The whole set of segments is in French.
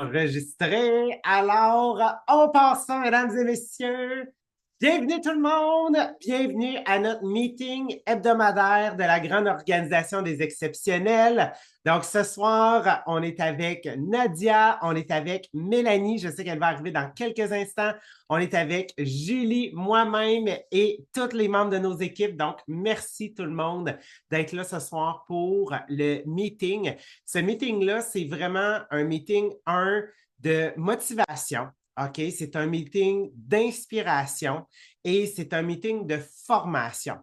Enregistré. Alors, on passe ça, mesdames et messieurs. Bienvenue tout le monde. Bienvenue à notre meeting hebdomadaire de la grande organisation des exceptionnels. Donc, ce soir, on est avec Nadia, on est avec Mélanie. Je sais qu'elle va arriver dans quelques instants. On est avec Julie, moi-même et tous les membres de nos équipes. Donc, merci tout le monde d'être là ce soir pour le meeting. Ce meeting-là, c'est vraiment un meeting, de motivation. OK? C'est un meeting d'inspiration et c'est un meeting de formation.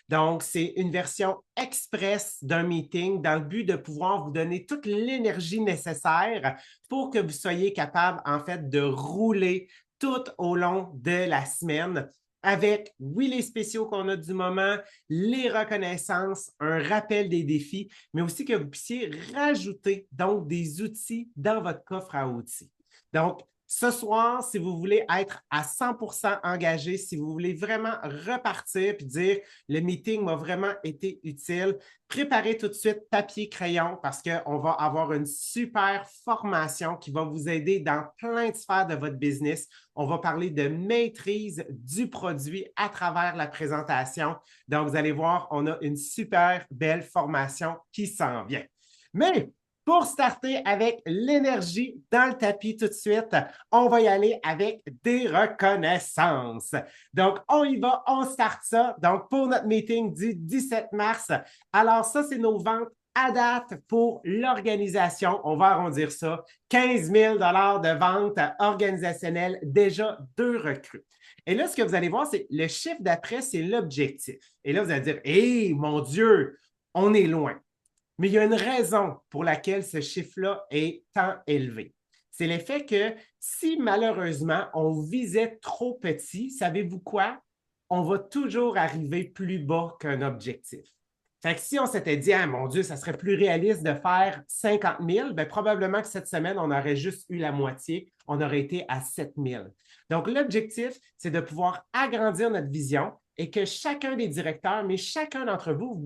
Donc, c'est une version express d'un meeting dans le but de pouvoir vous donner toute l'énergie nécessaire pour que vous soyez capable, en fait, de rouler tout au long de la semaine avec, oui, les spéciaux qu'on a du moment, les reconnaissances, un rappel des défis, mais aussi que vous puissiez rajouter donc des outils dans votre coffre à outils. Donc, ce soir, si vous voulez être à 100% engagé, si vous voulez vraiment repartir et dire le meeting m'a vraiment été utile, préparez tout de suite papier, crayon parce qu'on va avoir une super formation qui va vous aider dans plein de sphères de votre business. On va parler de maîtrise du produit à travers la présentation. Donc, vous allez voir, on a une super belle formation qui s'en vient. Mais pour starter avec l'énergie dans le tapis tout de suite, on va y aller avec des reconnaissances. Donc, on y va, on start ça. Donc, pour notre meeting du 17 mars, alors ça, c'est nos ventes à date pour l'organisation. On va arrondir ça. 15 000 de ventes organisationnelles, déjà 2 recrues. Et là, ce que vous allez voir, c'est le chiffre d'après, c'est l'objectif. Et là, vous allez dire, hé, mon Dieu, on est loin. Mais il y a une raison pour laquelle ce chiffre-là est tant élevé. C'est l'effet que si malheureusement on visait trop petit, savez-vous quoi? On va toujours arriver plus bas qu'un objectif. Fait que si on s'était dit, ah, mon Dieu, ça serait plus réaliste de faire 50 000, bien, probablement que cette semaine, on aurait juste eu la moitié, on aurait été à 7 000. Donc, l'objectif, c'est de pouvoir agrandir notre vision et que chacun des directeurs, mais chacun d'entre vous,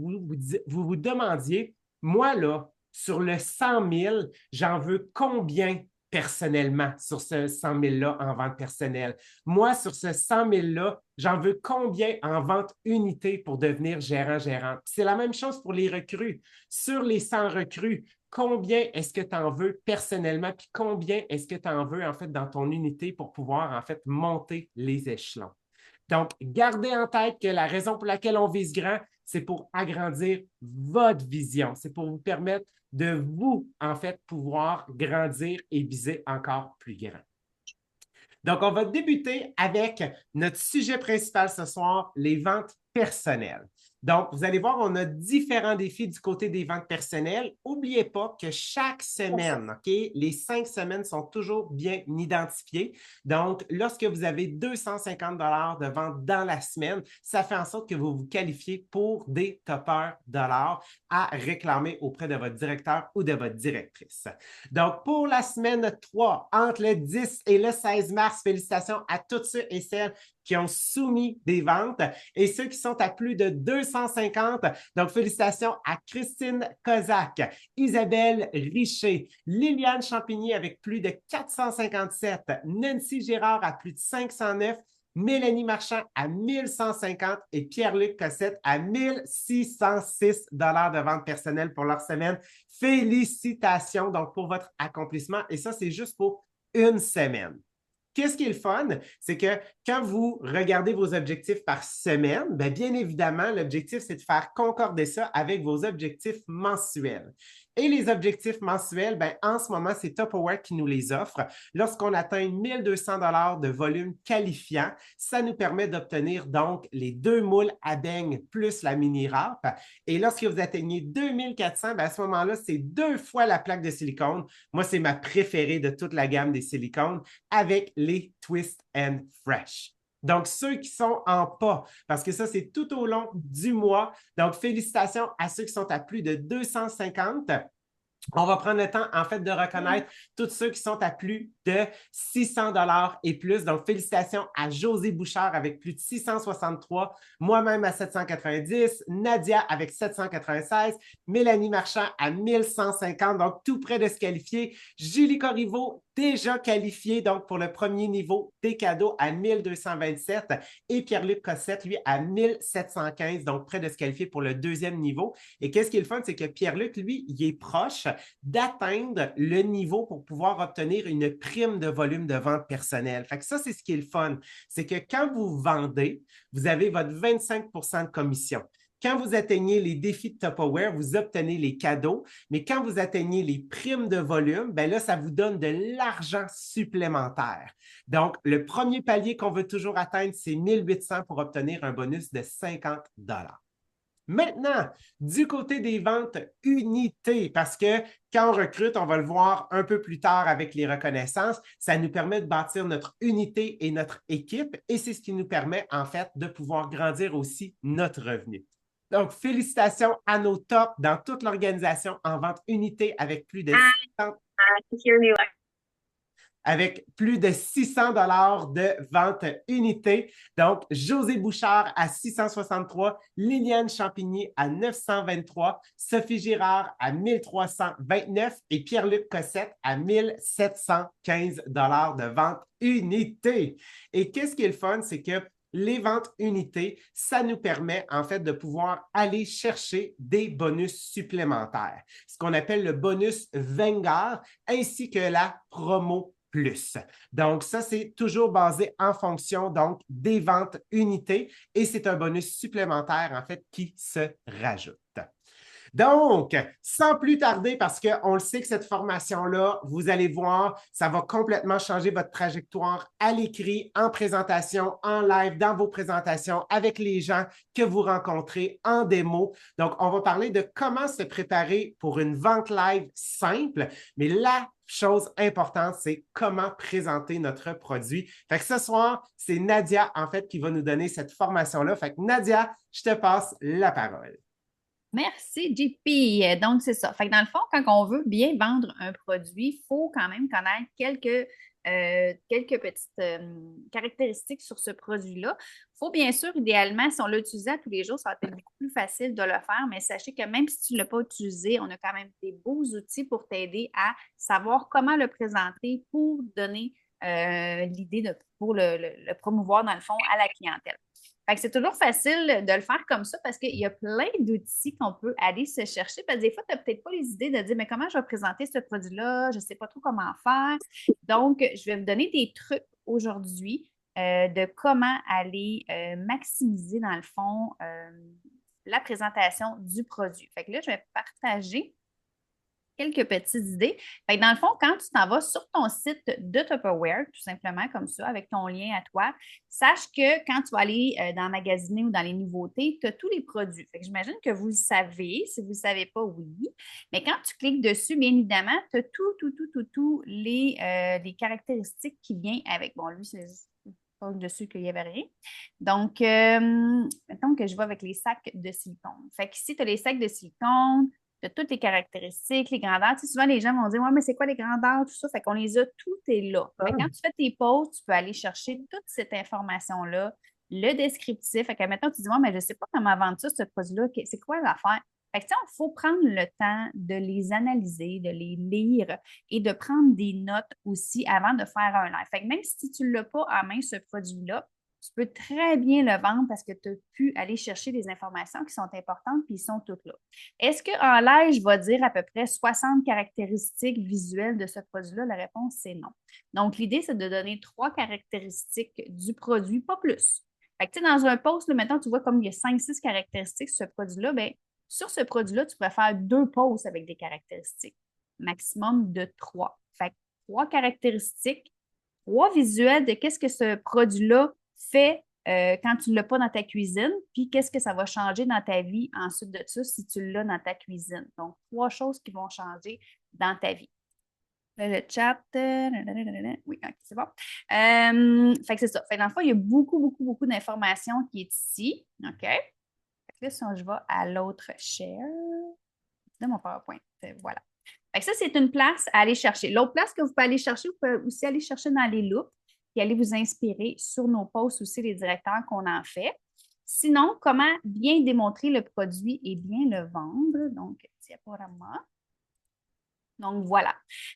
vous demandiez, moi, là, sur le 100 000, j'en veux combien personnellement sur ce 100 000-là en vente personnelle? Moi, sur ce 100 000-là, j'en veux combien en vente unité pour devenir gérant-gérant? C'est la même chose pour les recrues. Sur les 100 recrues, combien est-ce que tu en veux personnellement, puis combien est-ce que tu en veux en fait dans ton unité pour pouvoir en fait monter les échelons? Donc, gardez en tête que la raison pour laquelle on vise grand, c'est pour agrandir votre vision. C'est pour vous permettre de vous, en fait, pouvoir grandir et viser encore plus grand. Donc, on va débuter avec notre sujet principal ce soir, les ventes personnelles. Donc, vous allez voir, on a différents défis du côté des ventes personnelles. N'oubliez pas que chaque semaine, OK, les 5 semaines sont toujours bien identifiées. Donc, lorsque vous avez 250 de vente dans la semaine, ça fait en sorte que vous vous qualifiez pour des toppers dollars à réclamer auprès de votre directeur ou de votre directrice. Donc, pour la semaine 3, entre le 10 et le 16 mars, félicitations à tous ceux et celles qui ont soumis des ventes et ceux qui sont à plus de 250. Donc, félicitations à Christine Kozak, Isabelle Richer, Liliane Champigny avec plus de 457, Nancy Gérard à plus de 509, Mélanie Marchand à 1150 et Pierre-Luc Cossette à 1606 de vente personnelle pour leur semaine. Félicitations donc pour votre accomplissement et ça, c'est juste pour une semaine. Qu'est-ce qui est le fun? C'est que quand vous regardez vos objectifs par semaine, bien évidemment, l'objectif, c'est de faire concorder ça avec vos objectifs mensuels. Et les objectifs mensuels, en ce moment, c'est Tupperware qui nous les offre. Lorsqu'on atteint 1200 de volume qualifiant, ça nous permet d'obtenir donc les 2 moules à beigne plus la mini-râpe. Et lorsque vous atteignez 2400, à ce moment-là, c'est 2 fois la plaque de silicone. Moi, c'est ma préférée de toute la gamme des silicones avec les Twist and Fresh. Donc, ceux qui sont en pas, parce que ça, c'est tout au long du mois. Donc, félicitations à ceux qui sont à plus de 250. On va prendre le temps, en fait, de reconnaître tous ceux qui sont à plus de 600 et plus. Donc, félicitations à José Bouchard avec plus de 663, moi-même à 790, Nadia avec 796, Mélanie Marchand à 1150, donc tout près de se qualifier, Julie Corriveau déjà qualifié donc pour le premier niveau des cadeaux à 1227 et Pierre-Luc Cossette, lui, à 1715, donc près de se qualifier pour le deuxième niveau. Et qu'est-ce qui est le fun, c'est que Pierre-Luc, lui, il est proche d'atteindre le niveau pour pouvoir obtenir une prime de volume de vente personnelle. Fait que ça, c'est ce qui est le fun. C'est que quand vous vendez, vous avez votre 25 de commission. Quand vous atteignez les défis de Tupperware, vous obtenez les cadeaux, mais quand vous atteignez les primes de volume, ben là, ça vous donne de l'argent supplémentaire. Donc, le premier palier qu'on veut toujours atteindre, c'est 1800 pour obtenir un bonus de 50 $. Maintenant, du côté des ventes unités, parce que quand on recrute, on va le voir un peu plus tard avec les reconnaissances, ça nous permet de bâtir notre unité et notre équipe et c'est ce qui nous permet en fait de pouvoir grandir aussi notre revenu. Donc, félicitations à nos tops dans toute l'organisation en vente unité avec plus de 600 avec plus de 600 $ de vente unité. Donc, José Bouchard à 663, Liliane Champigny à 923, Sophie Girard à 1329 et Pierre-Luc Cossette à 1715 $ de vente unité. Et qu'est-ce qui est le fun, c'est que les ventes unités, ça nous permet en fait de pouvoir aller chercher des bonus supplémentaires, ce qu'on appelle le bonus Vanguard ainsi que la promo plus. Donc, ça, c'est toujours basé en fonction donc des ventes unités et c'est un bonus supplémentaire en fait qui se rajoute. Donc, sans plus tarder, parce qu'on le sait que cette formation-là, vous allez voir, ça va complètement changer votre trajectoire à l'écrit, en présentation, en live, dans vos présentations, avec les gens que vous rencontrez en démo. Donc, on va parler de comment se préparer pour une vente live simple, mais la chose importante, c'est comment présenter notre produit. Fait que ce soir, c'est Nadia, en fait, qui va nous donner cette formation-là. Fait que Nadia, je te passe la parole. Merci, JP. Donc, c'est ça. Fait que dans le fond, quand on veut bien vendre un produit, il faut quand même connaître quelques petites caractéristiques sur ce produit-là. Il faut bien sûr, idéalement, si on l'a utilisé à tous les jours, ça va être beaucoup plus facile de le faire, mais sachez que même si tu ne l'as pas utilisé, on a quand même des beaux outils pour t'aider à savoir comment le présenter pour donner l'idée pour le promouvoir, dans le fond, à la clientèle. Fait que c'est toujours facile de le faire comme ça parce qu'il y a plein d'outils qu'on peut aller se chercher. Parce que des fois, tu n'as peut-être pas les idées de dire, mais comment je vais présenter ce produit-là? Je ne sais pas trop comment faire. Donc, je vais vous donner des trucs aujourd'hui de comment aller maximiser, dans le fond, la présentation du produit. Fait que là, je vais partager quelques petites idées. Fait que dans le fond, quand tu t'en vas sur ton site de Tupperware, tout simplement comme ça, avec ton lien à toi, sache que quand tu vas aller dans Magasiner ou dans les nouveautés, tu as tous les produits. Fait que j'imagine que vous le savez. Si vous ne le savez pas, oui. Mais quand tu cliques dessus, bien évidemment, tu as tous les caractéristiques qui viennent avec. Bon, lui, c'est pas dessus qu'il n'y avait rien. Donc, mettons que je vais avec les sacs de silicone. Fait qu'ici, tu as les sacs de silicone, de toutes les caractéristiques, les grandeurs. Tu sais, souvent, les gens vont dire, ouais, mais c'est quoi les grandeurs, tout ça? Fait qu'on les a, tout est là. Fait que quand tu fais tes posts, tu peux aller chercher toute cette information-là, le descriptif. Fait que maintenant, tu dis, ouais, mais je ne sais pas comment vendre ça, ce produit-là. C'est quoi l'affaire? Fait que, tu sais, il faut prendre le temps de les analyser, de les lire et de prendre des notes aussi avant de faire un live. Fait que même si tu ne l'as pas en main, ce produit-là, tu peux très bien le vendre parce que tu as pu aller chercher des informations qui sont importantes puis ils sont toutes là. Est-ce qu'en live, je vais dire à peu près 60 caractéristiques visuelles de ce produit-là? La réponse, c'est non. Donc, l'idée, c'est de donner 3 caractéristiques du produit, pas plus. Fait que, tu sais, dans un post, là, maintenant, tu vois comme il y a 5-6 caractéristiques sur ce produit-là, bien, sur ce produit-là, tu pourrais faire 2 posts avec des caractéristiques, maximum de 3. Fait que 3 caractéristiques, 3 visuels de qu'est-ce que ce produit-là fait quand tu ne l'as pas dans ta cuisine, puis qu'est-ce que ça va changer dans ta vie ensuite de ça si tu l'as dans ta cuisine. Donc, 3 choses qui vont changer dans ta vie. Le chat. Oui, OK, c'est bon. Fait que c'est ça. Fait que dans le fond, il y a beaucoup d'informations qui est ici. OK? Fait que là, si je vais à l'autre share de mon PowerPoint. Voilà. Fait que ça, c'est une place à aller chercher. L'autre place que vous pouvez aller chercher, vous pouvez aussi aller chercher dans les looks et aller vous inspirer sur nos posts aussi, les directeurs qu'on en fait. Sinon, comment bien démontrer le produit et bien le vendre. Donc, diaporama. Donc, voilà.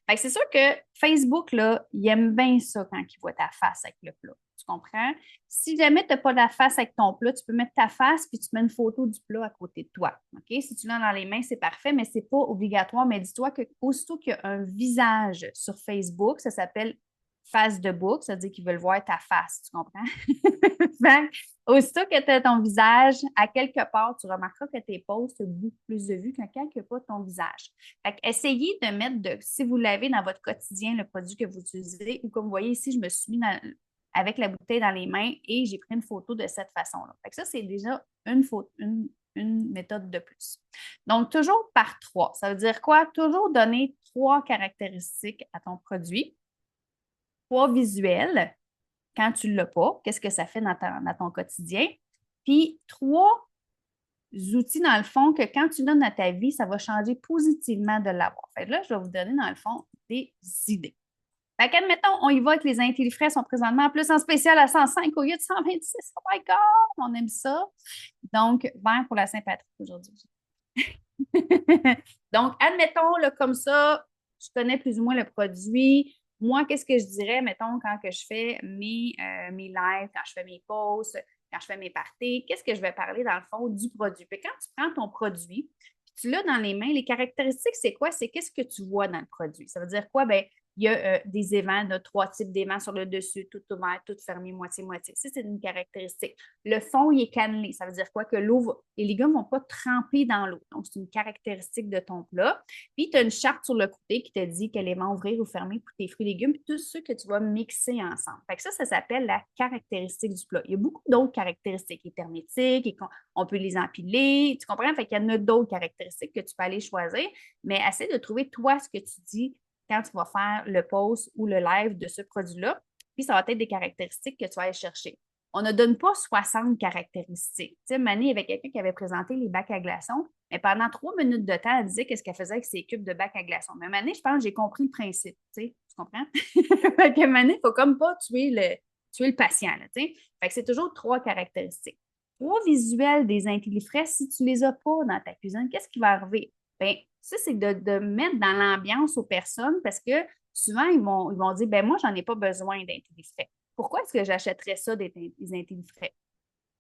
Fait que c'est sûr que Facebook, là, il aime bien ça quand il voit ta face avec le plat. Tu comprends? Si jamais tu n'as pas la face avec ton plat, tu peux mettre ta face puis tu mets une photo du plat à côté de toi. OK? Si tu l'as dans les mains, c'est parfait, mais ce n'est pas obligatoire. Mais dis-toi qu'aussitôt qu'il y a un visage sur Facebook, ça s'appelle face de book, ça veut dire qu'ils veulent voir ta face. Tu comprends? Fait que, aussitôt que tu as ton visage, à quelque part, tu remarqueras que tes posts ont beaucoup plus de vues qu'un quand il n'y a pas ton visage. Fait que essayez de mettre, si vous l'avez dans votre quotidien, le produit que vous utilisez, ou comme vous voyez ici, je me suis mis avec la bouteille dans les mains et j'ai pris une photo de cette façon-là. Fait que ça, c'est déjà une méthode de plus. Donc, toujours par trois. Ça veut dire quoi? Toujours donner trois caractéristiques à ton produit, trois visuels quand tu ne l'as pas, qu'est-ce que ça fait dans ton quotidien, puis trois outils, dans le fond, que quand tu donnes à ta vie, ça va changer positivement de l'avoir. Fait que là, je vais vous donner, dans le fond, des idées. Fait qu'admettons, on y va avec les intellifrais sont présentement en plus en spécial à 105 au lieu de 126. Oh my God! On aime ça. Donc, vert pour la Saint-Patrick aujourd'hui. Donc, admettons, là, comme ça, je connais plus ou moins le produit. Moi, qu'est-ce que je dirais, mettons, quand que je fais mes lives, quand je fais mes posts, quand je fais mes parties, qu'est-ce que je vais parler dans le fond du produit? Puis quand tu prends ton produit, puis tu l'as dans les mains, les caractéristiques, c'est quoi? C'est qu'est-ce que tu vois dans le produit? Ça veut dire quoi? Bien, il y a des évents, trois types d'évents sur le dessus, tout ouvert, tout fermé, moitié-moitié. Ça, c'est une caractéristique. Le fond, il est cannelé. Ça veut dire quoi? Que les légumes ne vont pas tremper dans l'eau. Donc, c'est une caractéristique de ton plat. Puis, tu as une charte sur le côté qui te dit quels éléments ouvrir ou fermer pour tes fruits et légumes, puis tous ceux que tu vas mixer ensemble. Fait que ça s'appelle la caractéristique du plat. Il y a beaucoup d'autres caractéristiques hermétiques, et on peut les empiler. Tu comprends? Fait qu'il y en a d'autres caractéristiques que tu peux aller choisir, mais essaie de trouver, toi, ce que tu dis quand tu vas faire le post ou le live de ce produit-là. Puis, ça va être des caractéristiques que tu vas aller chercher. On ne donne pas 60 caractéristiques. Tu sais, Mané, il y avait quelqu'un qui avait présenté les bacs à glaçons, mais pendant 3 minutes de temps, elle disait qu'est-ce qu'elle faisait avec ses cubes de bacs à glaçons. Mais Mané, je pense que j'ai compris le principe. Tu comprends? Fait que Mané, il ne faut comme pas tuer le patient. Là, fait que c'est toujours 3 caractéristiques. 3 visuels des intellifrais, si tu ne les as pas dans ta cuisine, qu'est-ce qui va arriver? Bien, ça, c'est de mettre dans l'ambiance aux personnes parce que souvent, ils vont dire, ben moi, j'en ai pas besoin d'intellifrais. Pourquoi est-ce que j'achèterais ça des intellifrais?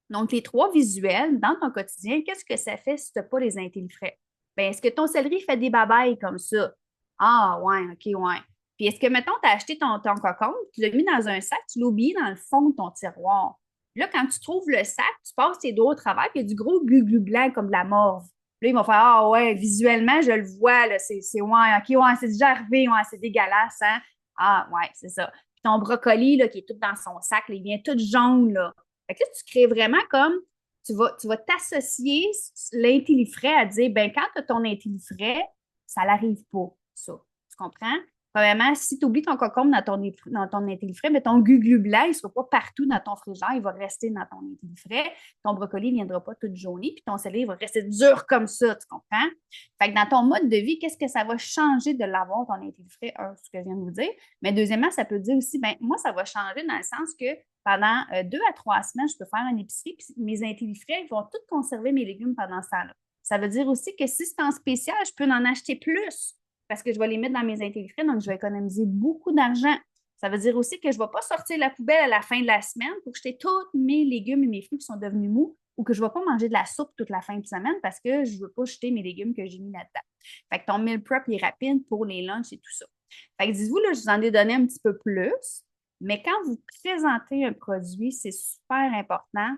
Donc, les 3 visuels dans ton quotidien, qu'est-ce que ça fait si tu n'as pas les intellifrais? Bien, est-ce que ton céleri fait des babayes comme ça? Ah, ouais, OK, ouais. Puis, est-ce que, mettons, tu as acheté ton cocon, tu l'as mis dans un sac, tu l'as oublié dans le fond de ton tiroir. Là, quand tu trouves le sac, tu passes tes doigts au travers, puis il y a du gros glu-glu blanc comme de la morve. Là, ils vont faire ah ouais, visuellement, je le vois, là, c'est ouais, OK, ouais, c'est déjà arrivé, ouais, c'est dégueulasse, hein? Ah, ouais, c'est ça. Puis ton brocoli, là, qui est tout dans son sac, là, il vient tout jaune, là. Fait que là, tu crées vraiment comme, tu vas t'associer l'intellifrais à dire, ben quand tu as ton intellifrais, ça n'arrive pas, ça. Tu comprends? Premièrement, si tu oublies ton cocombe dans ton intellifrais, mais ton glu blanc, il ne sera pas partout dans ton frigidaire, il va rester dans ton intellifrais. Ton brocoli ne viendra pas tout jauni, puis ton céleri va rester dur comme ça, tu comprends? Fait que dans ton mode de vie, qu'est-ce que ça va changer de l'avoir, ton intellifrais? Un, ce que je viens de vous dire. Mais deuxièmement, ça peut dire aussi, ben moi, ça va changer dans le sens que pendant 2 à 3 semaines, je peux faire une épicerie, puis mes intellifrais, ils vont tous conserver mes légumes pendant ce temps-là. Ça veut dire aussi que si c'est en spécial, je peux en acheter plus parce que je vais les mettre dans mes intellifrais, donc je vais économiser beaucoup d'argent. Ça veut dire aussi que je ne vais pas sortir la poubelle à la fin de la semaine pour jeter tous mes légumes et mes fruits qui sont devenus mous ou que je ne vais pas manger de la soupe toute la fin de semaine parce que je ne veux pas jeter mes légumes que j'ai mis là-dedans. Fait que ton meal prep est rapide pour les lunchs et tout ça. Fait que dites-vous, là, je vous en ai donné un petit peu plus, mais quand vous présentez un produit, c'est super important.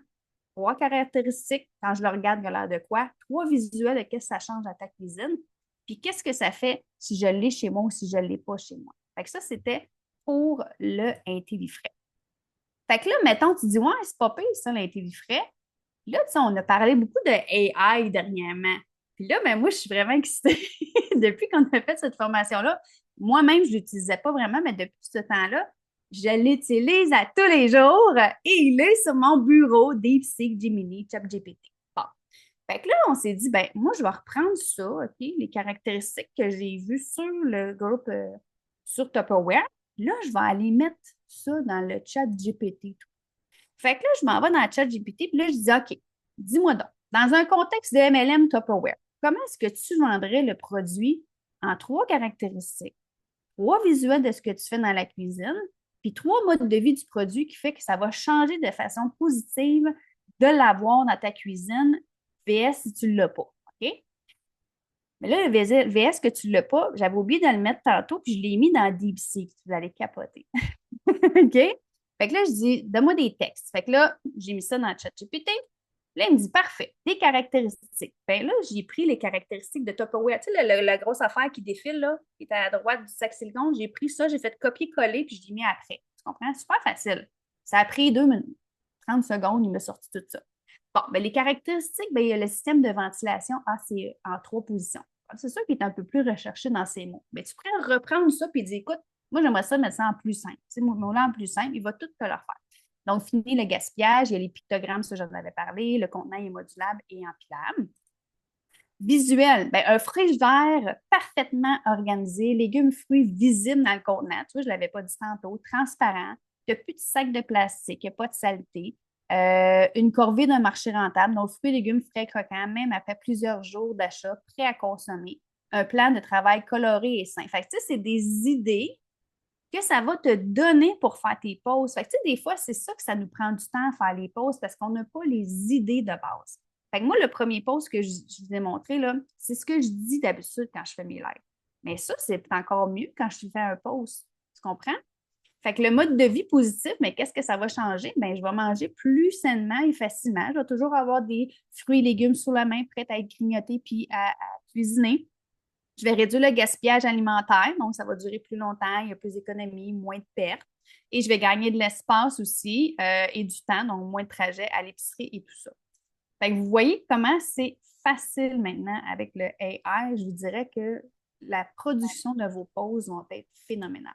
3 caractéristiques, quand je le regarde, il a l'air de quoi? 3 visuels de qu'est-ce que ça change à ta cuisine. Puis qu'est-ce que ça fait si je l'ai chez moi ou si je ne l'ai pas chez moi? Fait que ça, c'était pour le intellifrais. Fait que là, mettons, tu dis, ouais, c'est pas pire, ça, l'intellifrais. Là, tu sais, on a parlé beaucoup de AI dernièrement. Puis là, ben, moi, je suis vraiment excitée. Depuis qu'on a fait cette formation-là, moi-même, je ne l'utilisais pas vraiment, mais depuis ce temps-là, je l'utilise à tous les jours et il est sur mon bureau DeepSeek, Gemini, ChatGPT. Fait que là, on s'est dit, ben moi, je vais reprendre ça, OK, les caractéristiques que j'ai vues sur le groupe sur Tupperware. Là, je vais aller mettre ça dans le chat GPT. Fait que là, je m'en vais dans le chat GPT, puis là, je dis, OK, dis-moi donc, dans un contexte de MLM Tupperware, comment est-ce que tu vendrais le produit en 3 caractéristiques, 3 visuels de ce que tu fais dans la cuisine, puis 3 modes de vie du produit qui fait que ça va changer de façon positive de l'avoir dans ta cuisine, VS si tu ne l'as pas. OK? Mais là, le VS que tu ne l'as pas, j'avais oublié de le mettre tantôt, puis je l'ai mis dans DeepSeek. Vous allez capoter. OK? Fait que là, je dis, donne-moi des textes. Fait que là, j'ai mis ça dans le ChatGPT. Là, il me dit, parfait, des caractéristiques. Ben là, j'ai pris les caractéristiques de Tupperware. Tu sais, la grosse affaire qui défile, là, qui est à droite du sac silicone, j'ai pris ça, j'ai fait copier-coller, puis je l'ai mis après. Tu comprends? Super facile. Ça a pris 2 minutes. 30 secondes, il m'a sorti tout ça. Bon, ben les caractéristiques, ben, il y a le système de ventilation c'est en 3 positions. C'est sûr qu'il est un peu plus recherché dans ces mots. Mais tu pourrais reprendre ça et dire, écoute, moi, j'aimerais ça mettre ça en plus simple. Tu sais, mon mot-là en plus simple, il va tout te le faire. Donc, fini le gaspillage, il y a les pictogrammes, ça, j'en avais parlé, le contenant est modulable et empilable. Visuel, ben, un frigidaire parfaitement organisé, légumes, fruits visibles dans le contenant. Tu vois, je ne l'avais pas dit tantôt, transparent. Il n'y a plus de sacs de plastique, il n'y a pas de saleté. Une corvée d'un marché rentable, nos fruits et légumes frais croquants, même après plusieurs jours d'achat, prêts à consommer. Un plan de travail coloré et sain. Fait que, tu sais, c'est des idées que ça va te donner pour faire tes pauses. Fait que, tu sais, des fois, c'est ça que ça nous prend du temps à faire les pauses parce qu'on n'a pas les idées de base. Fait que moi, le premier pause que je vous ai montré, là, c'est ce que je dis d'habitude quand je fais mes lives. Mais ça, c'est encore mieux quand je fais un pause. Tu comprends? Fait que le mode de vie positif, mais qu'est-ce que ça va changer? Bien, je vais manger plus sainement et facilement. Je vais toujours avoir des fruits et légumes sous la main, prêts à être grignotés puis à cuisiner. Je vais réduire le gaspillage alimentaire, donc ça va durer plus longtemps, il y a plus d'économies, moins de pertes. Et je vais gagner de l'espace aussi et du temps, donc moins de trajets à l'épicerie et tout ça. Fait que vous voyez comment c'est facile maintenant avec le AI. Je vous dirais que la production de vos pauses vont être phénoménales.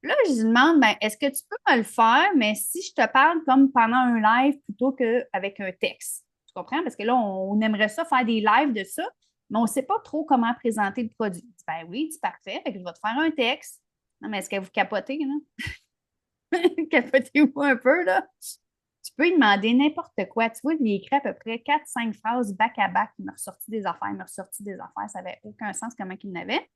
Là, je lui demande, ben, est-ce que tu peux me le faire, mais si je te parle comme pendant un live plutôt qu'avec un texte? Tu comprends? Parce que là, on aimerait ça faire des lives de ça, mais on ne sait pas trop comment présenter le produit. Je dis, ben oui, c'est parfait. Fait que je vais te faire un texte. Non, mais est-ce que vous capotez, là? Capotez-vous un peu, là? Tu peux lui demander n'importe quoi. Tu vois, il écrit à peu près 4-5 phrases back-à-back. Il m'a ressorti des affaires, il m'a ressorti des affaires. Ça n'avait aucun sens comment il n'avait.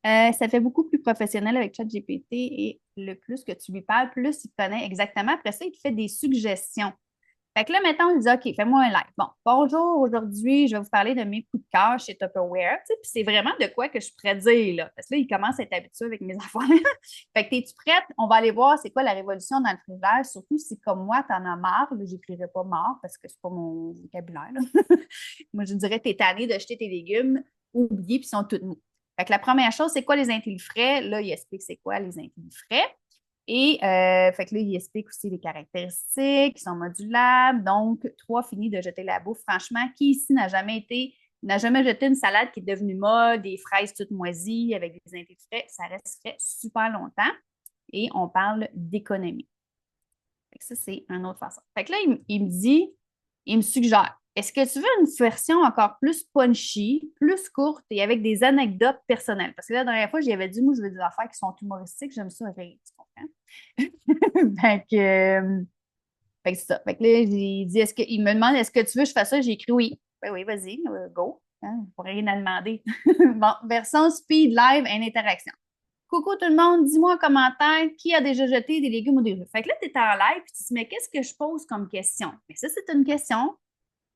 Ça fait beaucoup plus professionnel avec ChatGPT et le plus que tu lui parles, plus il connaît exactement. Après ça, il te fait des suggestions. Fait que là, mettons, il dit, OK, fais-moi un live. Bon, bonjour, aujourd'hui, je vais vous parler de mes coups de cœur chez Tupperware. Tu sais, puis c'est vraiment de quoi que je pourrais dire, là. Parce que là, il commence à être habitué avec mes affaires. Fait que es-tu prête? On va aller voir c'est quoi la révolution dans le frigidaire, surtout si, comme moi, t'en as marre. Là, j'écrirai pas marre parce que c'est pas mon vocabulaire, là. Moi, je dirais, t'es tanné d'acheter tes légumes, oubliés, puis ils sont tous mous. Fait que la première chose, c'est quoi les intellifrais? Là, il explique c'est quoi les intellifrais. Et fait que là, il explique aussi les caractéristiques qui sont modulables. Donc, 3, fini de jeter la bouffe. Franchement, qui ici n'a jamais jeté une salade qui est devenue molle, des fraises toutes moisies avec des intellifrais? Ça resterait super longtemps. Et on parle d'économie. Fait que ça, c'est une autre façon. Fait que là, il me suggère, est-ce que tu veux une version encore plus punchy, plus courte et avec des anecdotes personnelles? Parce que la dernière fois, j'y avais dit, moi, je veux des affaires qui sont humoristiques, j'aime ça rire, tu comprends? Fait que c'est ça. Fait que là, il me demande, est-ce que tu veux que je fasse ça? J'ai écrit oui. Ben oui, vas-y, go. Hein, pour rien à demander. Bon, version speed, live et interaction. Coucou tout le monde, dis-moi en commentaire qui a déjà jeté des légumes ou des fruits. Fait que là, tu es en live et tu te dis, mais qu'est-ce que je pose comme question? Mais ça, c'est une question.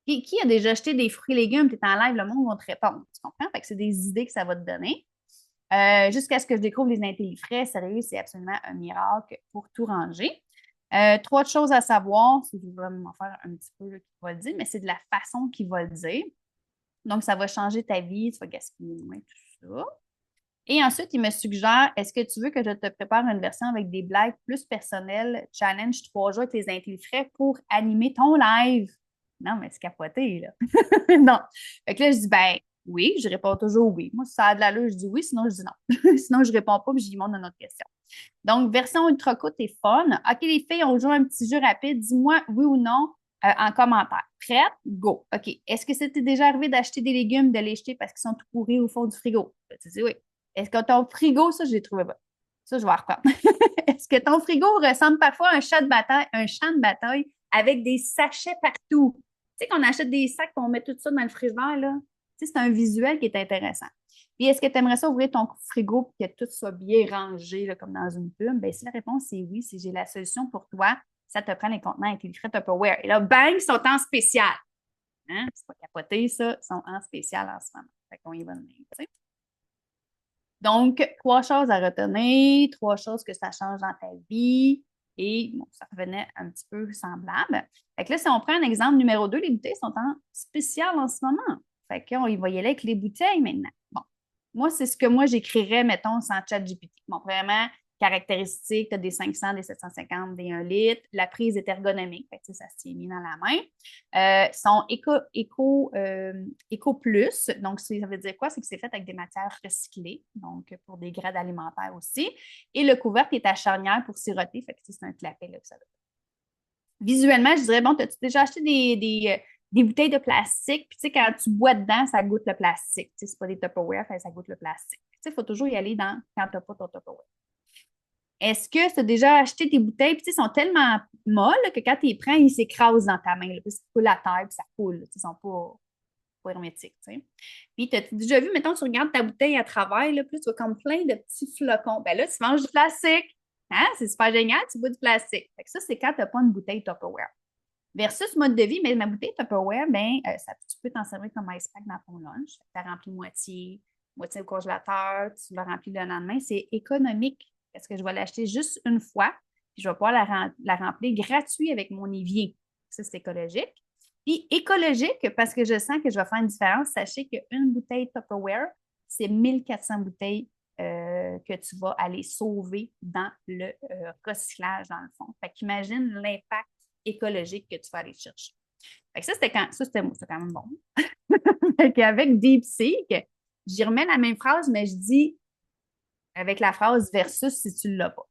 Qui a déjà jeté des fruits et légumes? Tu es en live, le monde va te répondre. Tu comprends? Fait que c'est des idées que ça va te donner. Jusqu'à ce que je découvre les intellifrais, sérieux, c'est absolument un miracle pour tout ranger. 3 choses à savoir, si je vais m'en faire un petit peu qui va le dire, mais c'est de la façon qu'il va le dire. Donc, ça va changer ta vie, tu vas gaspiller moins, tout ça. Et ensuite, il me suggère, est-ce que tu veux que je te prépare une version avec des blagues plus personnelles, challenge 3 jours avec les intellifrais pour animer ton live? Non, mais c'est capoté, là. Non. Fait que là, je dis, ben oui, je réponds toujours oui. Moi, si ça a de l'allure, je dis oui, sinon je dis non. Sinon, je réponds pas, puis j'y montre une autre question. Donc, version ultra courte et fun. OK, les filles, on joue un petit jeu rapide. Dis-moi oui ou non en commentaire. Prête? Go. OK. Est-ce que c'était déjà arrivé d'acheter des légumes, de les jeter parce qu'ils sont tout pourris au fond du frigo? Tu dis oui. Est-ce que ton frigo, ça, je l'ai trouvé bon. Ça, je vais reprendre. Est-ce que ton frigo ressemble parfois à un champ de bataille avec des sachets partout? Tu sais qu'on achète des sacs et on met tout ça dans le frigidaire, là. Tu sais, c'est un visuel qui est intéressant. Puis, est-ce que tu aimerais ça ouvrir ton frigo et que tout soit bien rangé, là, comme dans une pub? Bien, si la réponse est oui, si j'ai la solution pour toi, ça te prend les contenants intelligents Tupperware. Et là, bang, ils sont en spécial. Hein? C'est pas capoté, ça. Ils sont en spécial en ce moment. Fait qu'on y va de même, tu sais. Donc, 3 choses à retenir, 3 choses que ça change dans ta vie. Et bon, ça revenait un petit peu semblable. Fait que là, si on prend un exemple numéro 2, les bouteilles sont en spécial en ce moment. Fait qu'on y va y aller avec les bouteilles maintenant. Bon, moi, c'est ce que moi j'écrirais, mettons, sans ChatGPT. Bon, vraiment, caractéristiques, tu as des 500, des 750, des 1 litre. La prise est ergonomique, fait que, ça se tient bien dans la main. Sont éco plus. Donc, ça veut dire quoi? C'est que c'est fait avec des matières recyclées, donc pour des grades alimentaires aussi. Et le couvercle est à charnière pour siroter, fait que c'est un clapet là, que ça veut. Visuellement, je dirais, bon, as-tu déjà acheté des bouteilles de plastique? Puis, tu sais, quand tu bois dedans, ça goûte le plastique. Tu sais, c'est pas des Tupperware, ça goûte le plastique. Tu sais, il faut toujours y aller quand tu n'as pas ton Tupperware. Est-ce que tu as déjà acheté tes bouteilles, puis ils sont tellement molles que quand tu les prends, ils s'écrasent dans ta main, là, puis ça coule à terre, puis ça coule, ils ne sont pas hermétiques. T'sais. Puis, tu as déjà vu, mettons, tu regardes ta bouteille à travers, là, puis tu vois comme plein de petits flocons. Ben là, tu manges du plastique. Hein? C'est super génial, tu bois du plastique. Fait que ça, c'est quand tu n'as pas une bouteille Tupperware. Versus mode de vie, mais ma bouteille Tupperware, ben, tu peux t'en servir comme ice pack dans ton lunch. Tu as rempli moitié au congélateur, tu l'as rempli le lendemain. C'est économique parce que je vais l'acheter juste une fois, puis je vais pouvoir la remplir gratuit avec mon évier. Ça, c'est écologique. Puis écologique, parce que je sens que je vais faire une différence. Sachez qu'une bouteille Tupperware, c'est 1400 bouteilles que tu vas aller sauver dans le recyclage, dans le fond. Fait qu'imagine l'impact écologique que tu vas aller chercher. Fait que c'était quand même bon. Avec DeepSeek, j'y remets la même phrase, mais je dis avec la phrase versus si tu ne l'as pas.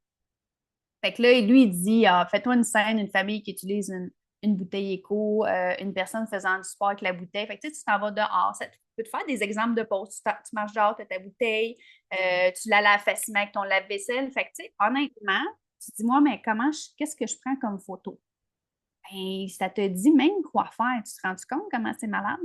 Fait que là, lui, il dit fais-toi une scène, une famille qui utilise une bouteille éco, une personne faisant du sport avec la bouteille. Fait que tu t'en vas dehors. Tu peux te faire des exemples de pause. Tu marches dehors, tu as ta bouteille, tu la laves facilement avec ton lave-vaisselle. Fait que, tu sais, honnêtement, tu te dis, moi, mais qu'est-ce que je prends comme photo? Ben, ça te dit même quoi faire. Tu te rends compte comment c'est malade?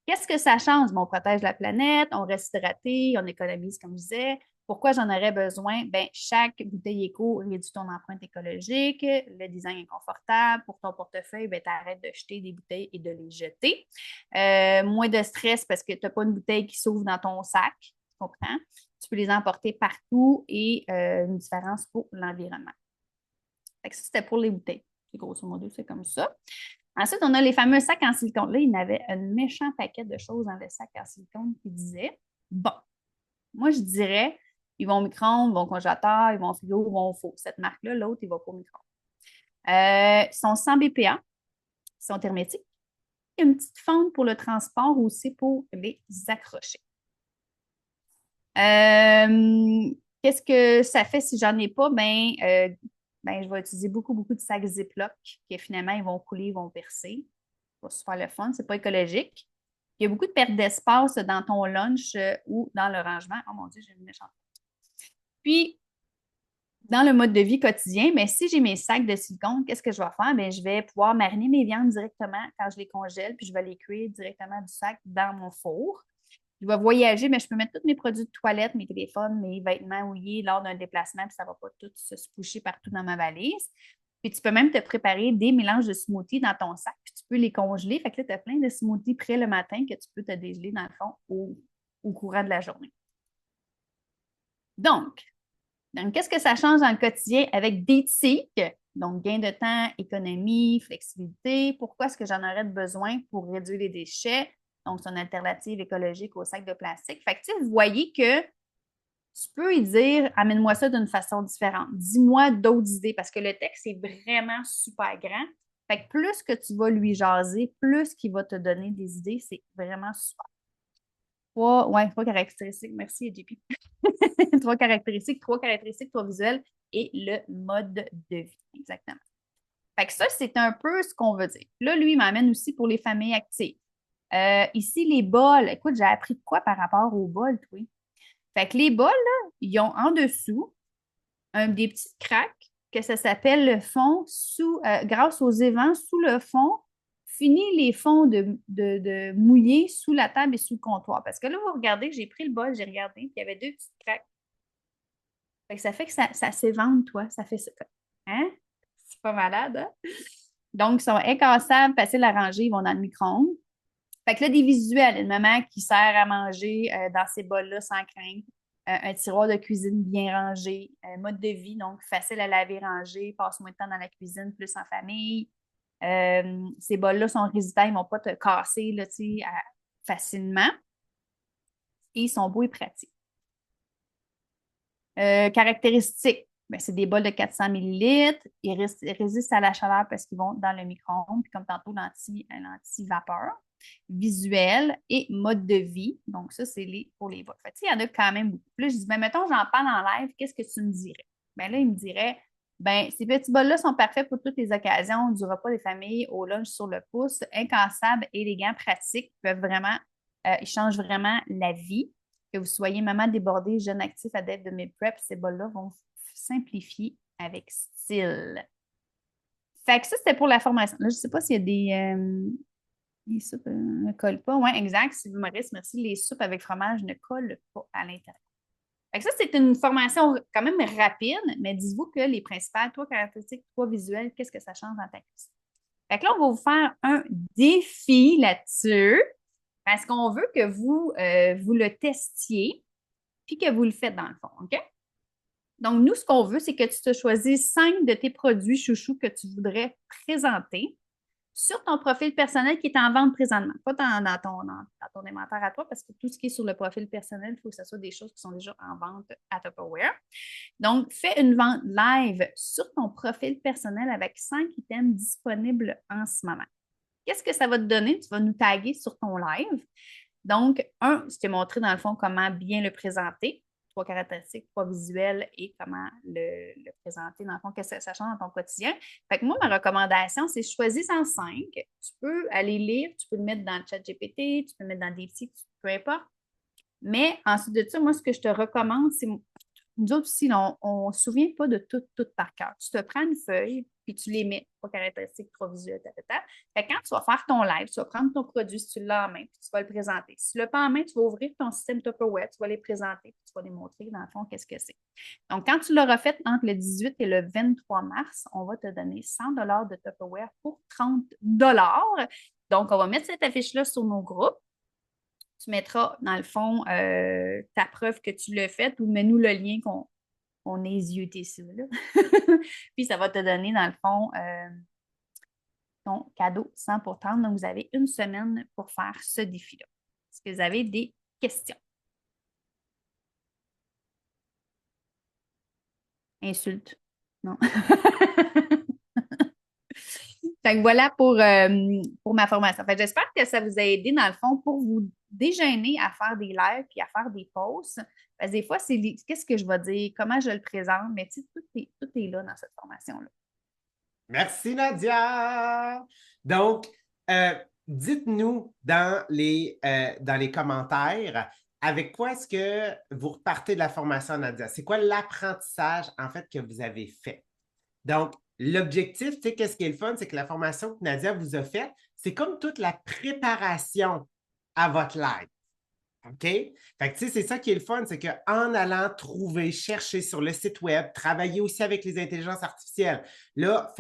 Qu'est-ce que ça change? Bon, on protège la planète, on reste hydraté, on économise, comme je disais. Pourquoi j'en aurais besoin? Bien, chaque bouteille éco réduit ton empreinte écologique, le design est confortable. Pour ton portefeuille, tu arrêtes de jeter des bouteilles et de les jeter. Moins de stress parce que tu n'as pas une bouteille qui s'ouvre dans ton sac, tu comprends? Tu peux les emporter partout et une différence pour l'environnement. Ça, c'était pour les bouteilles. Grosso modo, c'est comme ça. Ensuite, on a les fameux sacs en silicone. Là, il y avait un méchant paquet de choses dans le sac en silicone qui disait, bon, moi, je dirais, ils vont au micro-ondes, ils vont au congélateur, ils vont au frigo, ils vont au four. Cette marque-là, l'autre, il va pas au micro-ondes. Ils sont sans BPA, ils sont hermétiques. Il y a une petite fente pour le transport aussi pour les accrocher. Qu'est-ce que ça fait si j'en ai pas? Ben, je vais utiliser beaucoup, beaucoup de sacs Ziploc qui finalement, ils vont couler, ils vont percer. C'est pas super le fun, c'est pas écologique. Il y a beaucoup de perte d'espace dans ton lunch ou dans le rangement. Oh mon Dieu, j'ai une méchante. Puis, dans le mode de vie quotidien, mais si j'ai mes sacs de silicone, qu'est-ce que je vais faire? Bien, je vais pouvoir mariner mes viandes directement quand je les congèle, puis je vais les cuire directement du sac dans mon four. Je vais voyager, mais je peux mettre tous mes produits de toilette, mes téléphones, mes vêtements mouillés lors d'un déplacement, puis ça ne va pas tout se coucher partout dans ma valise. Puis tu peux même te préparer des mélanges de smoothies dans ton sac, puis tu peux les congeler. Fait que là, tu as plein de smoothies prêts le matin que tu peux te dégeler dans le fond au courant de la journée. Donc, qu'est-ce que ça change dans le quotidien avec DeepSeek? Donc, gain de temps, économie, flexibilité. Pourquoi est-ce que j'en aurais besoin pour réduire les déchets? Donc, c'est une alternative écologique au sac de plastique. Fait que, tu sais, vous voyez que tu peux y dire, amène-moi ça d'une façon différente. Dis-moi d'autres idées parce que le texte est vraiment super grand. Fait que plus que tu vas lui jaser, plus qu'il va te donner des idées. C'est vraiment super. Trois caractéristiques. Merci, JP. trois caractéristiques, trois visuels et le mode de vie. Exactement. Fait que ça, c'est un peu ce qu'on veut dire. Là, lui, il m'amène aussi pour les familles actives. Ici, les bols. Écoute, j'ai appris quoi par rapport aux bols, toi? Fait que les bols, là, ils ont en dessous des petits cracks que ça s'appelle le fond grâce aux évents sous le fond, finis les fonds de mouiller sous la table et sous le comptoir. Parce que là, vous regardez, j'ai pris le bol, j'ai regardé, puis il y avait 2 petites craques. Fait que ça s'évente, toi. Ça fait ça. Hein? C'est pas malade, hein? Donc, ils sont incassables, faciles à ranger, ils vont dans le micro-ondes. Fait que là, des visuels, une maman qui sert à manger dans ces bols-là sans crainte, un tiroir de cuisine bien rangé, mode de vie, donc facile à laver, ranger, passe moins de temps dans la cuisine, plus en famille. Ces bols-là sont résistants, ils ne vont pas te casser là, facilement. Et ils sont beaux et pratiques. Caractéristiques, ben, c'est des bols de 400 ml. Ils résistent à la chaleur parce qu'ils vont dans le micro-ondes, puis comme tantôt, l'anti-vapeur. Visuel et mode de vie. Donc, ça, c'est pour les bols. Fait que, il y en a quand même beaucoup. Puis là, je dis, ben, mettons, j'en parle en live, qu'est-ce que tu me dirais? Ben là, il me dirait, ben, ces petits bols-là sont parfaits pour toutes les occasions, du repas des familles, au lunch sur le pouce, incassables, élégants, pratiques, peuvent vraiment, ils changent vraiment la vie. Que vous soyez maman débordée, jeune actif, adepte de meal prep, ces bols-là vont simplifier avec style. Fait que ça, c'était pour la formation. Là, je ne sais pas s'il y a les soupes ne collent pas. Oui, exact. Sylvie Maurice, merci. Les soupes avec fromage ne collent pas à l'intérieur. Fait que ça, c'est une formation quand même rapide, mais dites-vous que les principales, 3 caractéristiques, 3 visuels, qu'est-ce que ça change dans ta cuisine? Fait que là, on va vous faire un défi là-dessus parce qu'on veut que vous le testiez puis que vous le faites dans le fond, OK? Donc, nous, ce qu'on veut, c'est que tu te choisisses 5 de tes produits chouchous que tu voudrais présenter sur ton profil personnel qui est en vente présentement, pas dans ton inventaire à toi, parce que tout ce qui est sur le profil personnel, il faut que ce soit des choses qui sont déjà en vente à Tupperware. Donc, fais une vente live sur ton profil personnel avec 5 items disponibles en ce moment. Qu'est-ce que ça va te donner? Tu vas nous taguer sur ton live. Donc, je t'ai montré dans le fond comment bien le présenter. 3 caractéristiques, 3 visuels et comment le présenter, dans le fond, qu'est-ce que ça change dans ton quotidien. Fait que moi, ma recommandation, c'est choisis en 5. Tu peux aller lire, tu peux le mettre dans le chat GPT, tu peux le mettre dans des sites, peu importe. Mais ensuite de ça, moi, ce que je te recommande, c'est nous autres aussi, on ne se souvient pas de tout par cœur. Tu te prends une feuille, puis tu les mets, 3 caractéristiques, 3 visuels, Fait que quand tu vas faire ton live, tu vas prendre ton produit, si tu l'as en main, puis tu vas le présenter. Si tu ne l'as pas en main, tu vas ouvrir ton système Tupperware, tu vas les présenter, puis tu vas les montrer, dans le fond, qu'est-ce que c'est. Donc, quand tu l'auras fait entre le 18 et le 23 mars, on va te donner 100 de Tupperware pour 30 Donc, on va mettre cette affiche-là sur nos groupes. Tu mettras, dans le fond, ta preuve que tu l'as faite ou mets-nous le lien qu'on ait yeuté ça. Là. Puis, ça va te donner, dans le fond, ton cadeau 100 pour 30. Donc, vous avez une semaine pour faire ce défi-là. Est-ce que vous avez des questions? Insultes? Non. Fait que voilà pour ma formation. Fait que j'espère que ça vous a aidé, dans le fond, pour vous déjeuner à faire des lives puis à faire des posts. Parce que des fois, c'est qu'est-ce que je vais dire, comment je le présente, mais tu sais, tout est là dans cette formation-là. Merci, Nadia. Donc, dites-nous dans les commentaires avec quoi est-ce que vous repartez de la formation, Nadia? C'est quoi l'apprentissage, en fait, que vous avez fait? Donc, l'objectif, tu sais, qu'est-ce qui est le fun, c'est que la formation que Nadia vous a faite, c'est comme toute la préparation à votre live. OK? Fait que, tu sais, c'est ça qui est le fun, c'est qu'en allant trouver, chercher sur le site web, travailler aussi avec les intelligences artificielles, là,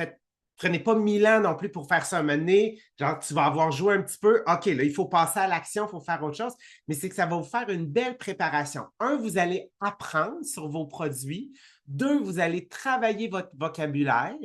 prenez pas 1000 ans non plus pour faire ça. Un moment donné, genre, tu vas avoir joué un petit peu. OK, là, il faut passer à l'action, il faut faire autre chose. Mais c'est que ça va vous faire une belle préparation. 1, vous allez apprendre sur vos produits. 2, vous allez travailler votre vocabulaire.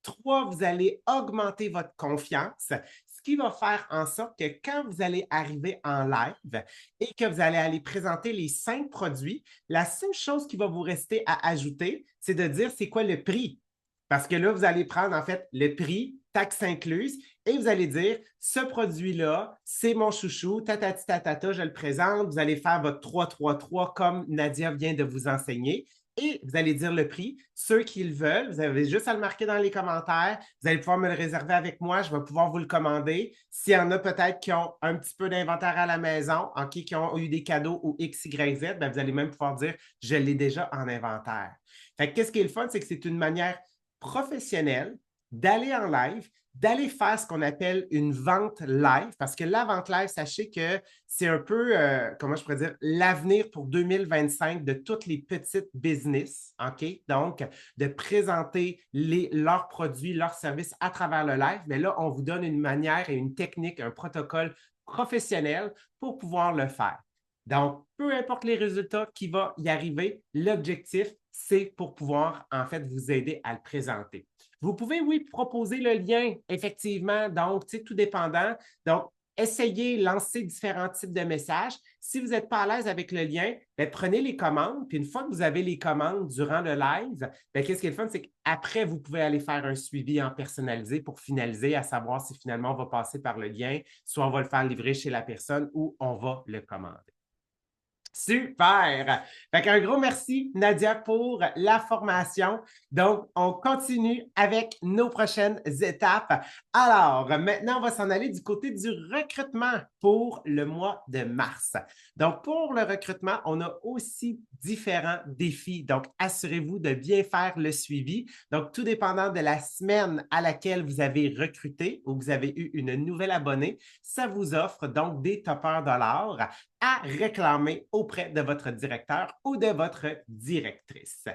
3, vous allez augmenter votre confiance, ce qui va faire en sorte que quand vous allez arriver en live et que vous allez aller présenter les 5 produits, la seule chose qui va vous rester à ajouter, c'est de dire c'est quoi le prix. Parce que là, vous allez prendre en fait le prix, taxe incluse, et vous allez dire ce produit-là, c'est mon chouchou, tatati tatata, je le présente. Vous allez faire votre 3-3-3 comme Nadia vient de vous enseigner. Et vous allez dire le prix. Ceux qui le veulent, vous avez juste à le marquer dans les commentaires. Vous allez pouvoir me le réserver avec moi. Je vais pouvoir vous le commander. S'il y en a peut-être qui ont un petit peu d'inventaire à la maison, okay, qui ont eu des cadeaux ou X, Y, Z, bien, vous allez même pouvoir dire je l'ai déjà en inventaire. Fait que qu'est-ce qui est le fun, c'est que c'est une manière professionnelle d'aller en live d'aller faire ce qu'on appelle une vente live, parce que la vente live, sachez que c'est un peu, comment je pourrais dire, l'avenir pour 2025 de toutes les petites business, OK? Donc, de présenter leurs produits, leurs services à travers le live, mais là, on vous donne une manière et une technique, un protocole professionnel pour pouvoir le faire. Donc, peu importe les résultats qui vont y arriver, l'objectif, c'est pour pouvoir, en fait, vous aider à le présenter. Vous pouvez, oui, proposer le lien, effectivement, donc, tu sais, tout dépendant. Donc, essayez, lancez différents types de messages. Si vous n'êtes pas à l'aise avec le lien, bien, prenez les commandes, puis une fois que vous avez les commandes durant le live, bien, qu'est-ce qui est le fun, c'est qu'après, vous pouvez aller faire un suivi en personnalisé pour finaliser, à savoir si finalement on va passer par le lien, soit on va le faire livrer chez la personne ou on va le commander. Super! Fait qu'un gros merci, Nadia, pour la formation. Donc, on continue avec nos prochaines étapes. Alors, maintenant, on va s'en aller du côté du recrutement pour le mois de mars. Donc, pour le recrutement, on a aussi différents défis. Donc, assurez-vous de bien faire le suivi. Donc, tout dépendant de la semaine à laquelle vous avez recruté ou vous avez eu une nouvelle abonnée, ça vous offre donc des toppers dollars à réclamer auprès de votre directeur ou de votre directrice.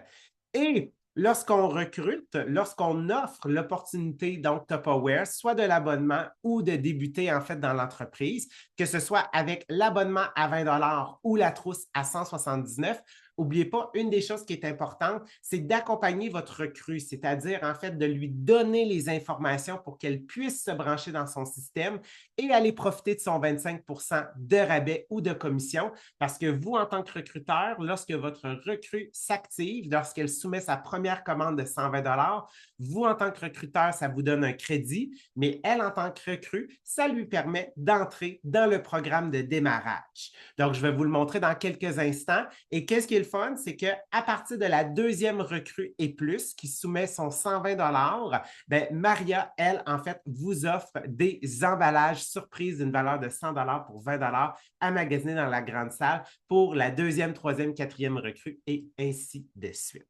Et lorsqu'on recrute, lorsqu'on offre l'opportunité, donc Tupperware, soit de l'abonnement ou de débuter en fait dans l'entreprise, que ce soit avec l'abonnement à 20 $ ou la trousse à 179, n'oubliez pas, une des choses qui est importante, c'est d'accompagner votre recrue, c'est-à-dire en fait de lui donner les informations pour qu'elle puisse se brancher dans son système et aller profiter de son 25 % de rabais ou de commission, parce que vous, en tant que recruteur, lorsque votre recrue s'active, lorsqu'elle soumet sa première commande de 120 $, vous, en tant que recruteur, ça vous donne un crédit, mais elle, en tant que recrue, ça lui permet d'entrer dans le programme de démarrage. Donc, je vais vous le montrer dans quelques instants. Et qu'est-ce qui est le fun? C'est qu'à partir de la deuxième recrue et plus, qui soumet son 120 $, bien, Maria, elle, en fait, vous offre des emballages surprises d'une valeur de 100 $ pour 20 $ à magasiner dans la grande salle pour la deuxième, troisième, quatrième recrue et ainsi de suite.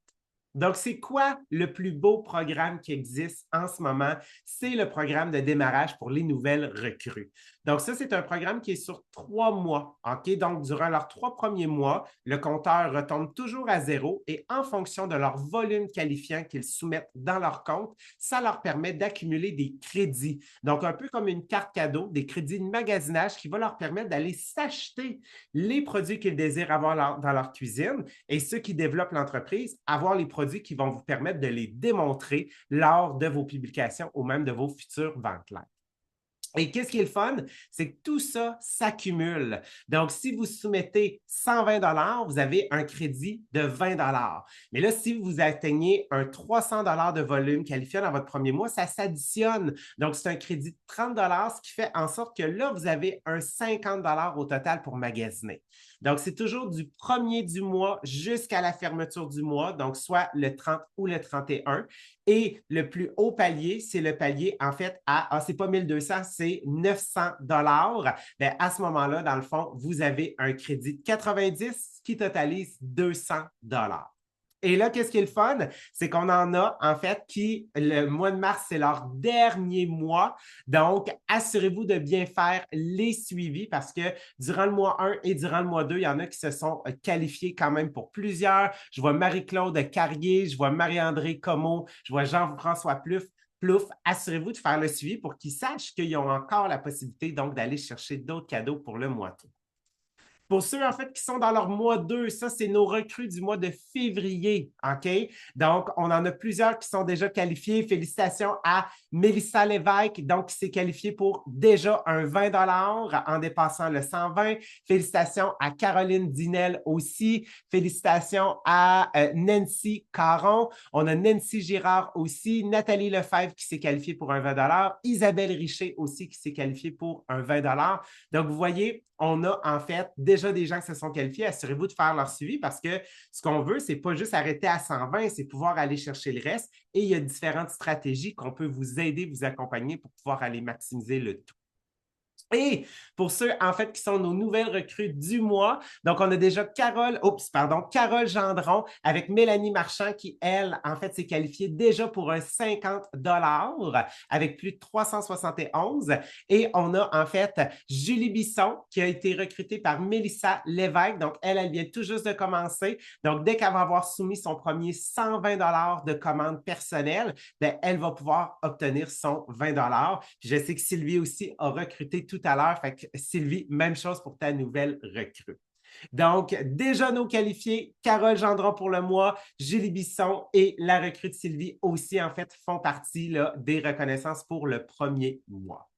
Donc, c'est quoi le plus beau programme qui existe en ce moment? C'est le programme de démarrage pour les nouvelles recrues. Donc, ça, c'est un programme qui est sur 3 mois. OK? Donc, durant leurs 3 premiers mois, le compteur retombe toujours à 0 et en fonction de leur volume qualifiant qu'ils soumettent dans leur compte, ça leur permet d'accumuler des crédits. Donc, un peu comme une carte cadeau, des crédits de magasinage qui va leur permettre d'aller s'acheter les produits qu'ils désirent avoir dans leur cuisine et ceux qui développent l'entreprise, avoir les produits qui vont vous permettre de les démontrer lors de vos publications ou même de vos futures ventes live. Et qu'est-ce qui est le fun? C'est que tout ça s'accumule. Donc, si vous soumettez 120 $, vous avez un crédit de 20 $. Mais là, si vous atteignez un 300 $ de volume qualifié dans votre premier mois, ça s'additionne. Donc, c'est un crédit de 30 $, ce qui fait en sorte que là, vous avez un 50 $ au total pour magasiner. Donc, c'est toujours du premier du mois jusqu'à la fermeture du mois, donc soit le 30 ou le 31. Et le plus haut palier, c'est le palier, en fait, c'est pas 1200, c'est 900 $. Bien, à ce moment-là, dans le fond, vous avez un crédit de 90 qui totalise 200 $. Et là, qu'est-ce qui est le fun? C'est qu'on en a, en fait, qui, le mois de mars, c'est leur dernier mois. Donc, assurez-vous de bien faire les suivis parce que durant le mois 1 et durant le mois 2, il y en a qui se sont qualifiés quand même pour plusieurs. Je vois Marie-Claude Carrier, je vois Marie-André Comeau, je vois Jean-François Plouf. Assurez-vous de faire le suivi pour qu'ils sachent qu'ils ont encore la possibilité donc d'aller chercher d'autres cadeaux pour le mois 3. Pour ceux, en fait, qui sont dans leur mois 2, ça, c'est nos recrues du mois de février, OK? Donc, on en a plusieurs qui sont déjà qualifiés. Félicitations à Mélissa Lévesque, donc, qui s'est qualifiée pour déjà un 20 $ en dépassant le 120. Félicitations à Caroline Dinel aussi. Félicitations à Nancy Caron. On a Nancy Girard aussi. Nathalie Lefebvre qui s'est qualifiée pour un 20 $. Isabelle Richer aussi qui s'est qualifiée pour un 20 $. Donc, vous voyez, on a en fait déjà des gens qui se sont qualifiés. Assurez-vous de faire leur suivi parce que ce qu'on veut, ce n'est pas juste arrêter à 120, c'est pouvoir aller chercher le reste. Et il y a différentes stratégies qu'on peut vous aider, vous accompagner pour pouvoir aller maximiser le tout. Et pour ceux, en fait, qui sont nos nouvelles recrues du mois, donc on a déjà Carole Gendron avec Mélanie Marchand qui, elle, en fait, s'est qualifiée déjà pour un 50 avec plus de 371. Et on a, en fait, Julie Bisson qui a été recrutée par Mélissa Lévesque. Donc, elle vient tout juste de commencer. Donc, dès qu'elle va avoir soumis son premier 120 de commande personnelle, ben, elle va pouvoir obtenir son 20 Puis je sais que Sylvie aussi a recruté tout à l'heure. Fait que Sylvie, même chose pour ta nouvelle recrue. Donc, déjà nos qualifiés, Carole Gendron pour le mois, Julie Bisson et la recrue de Sylvie aussi, en fait, font partie là, des reconnaissances pour le premier mois.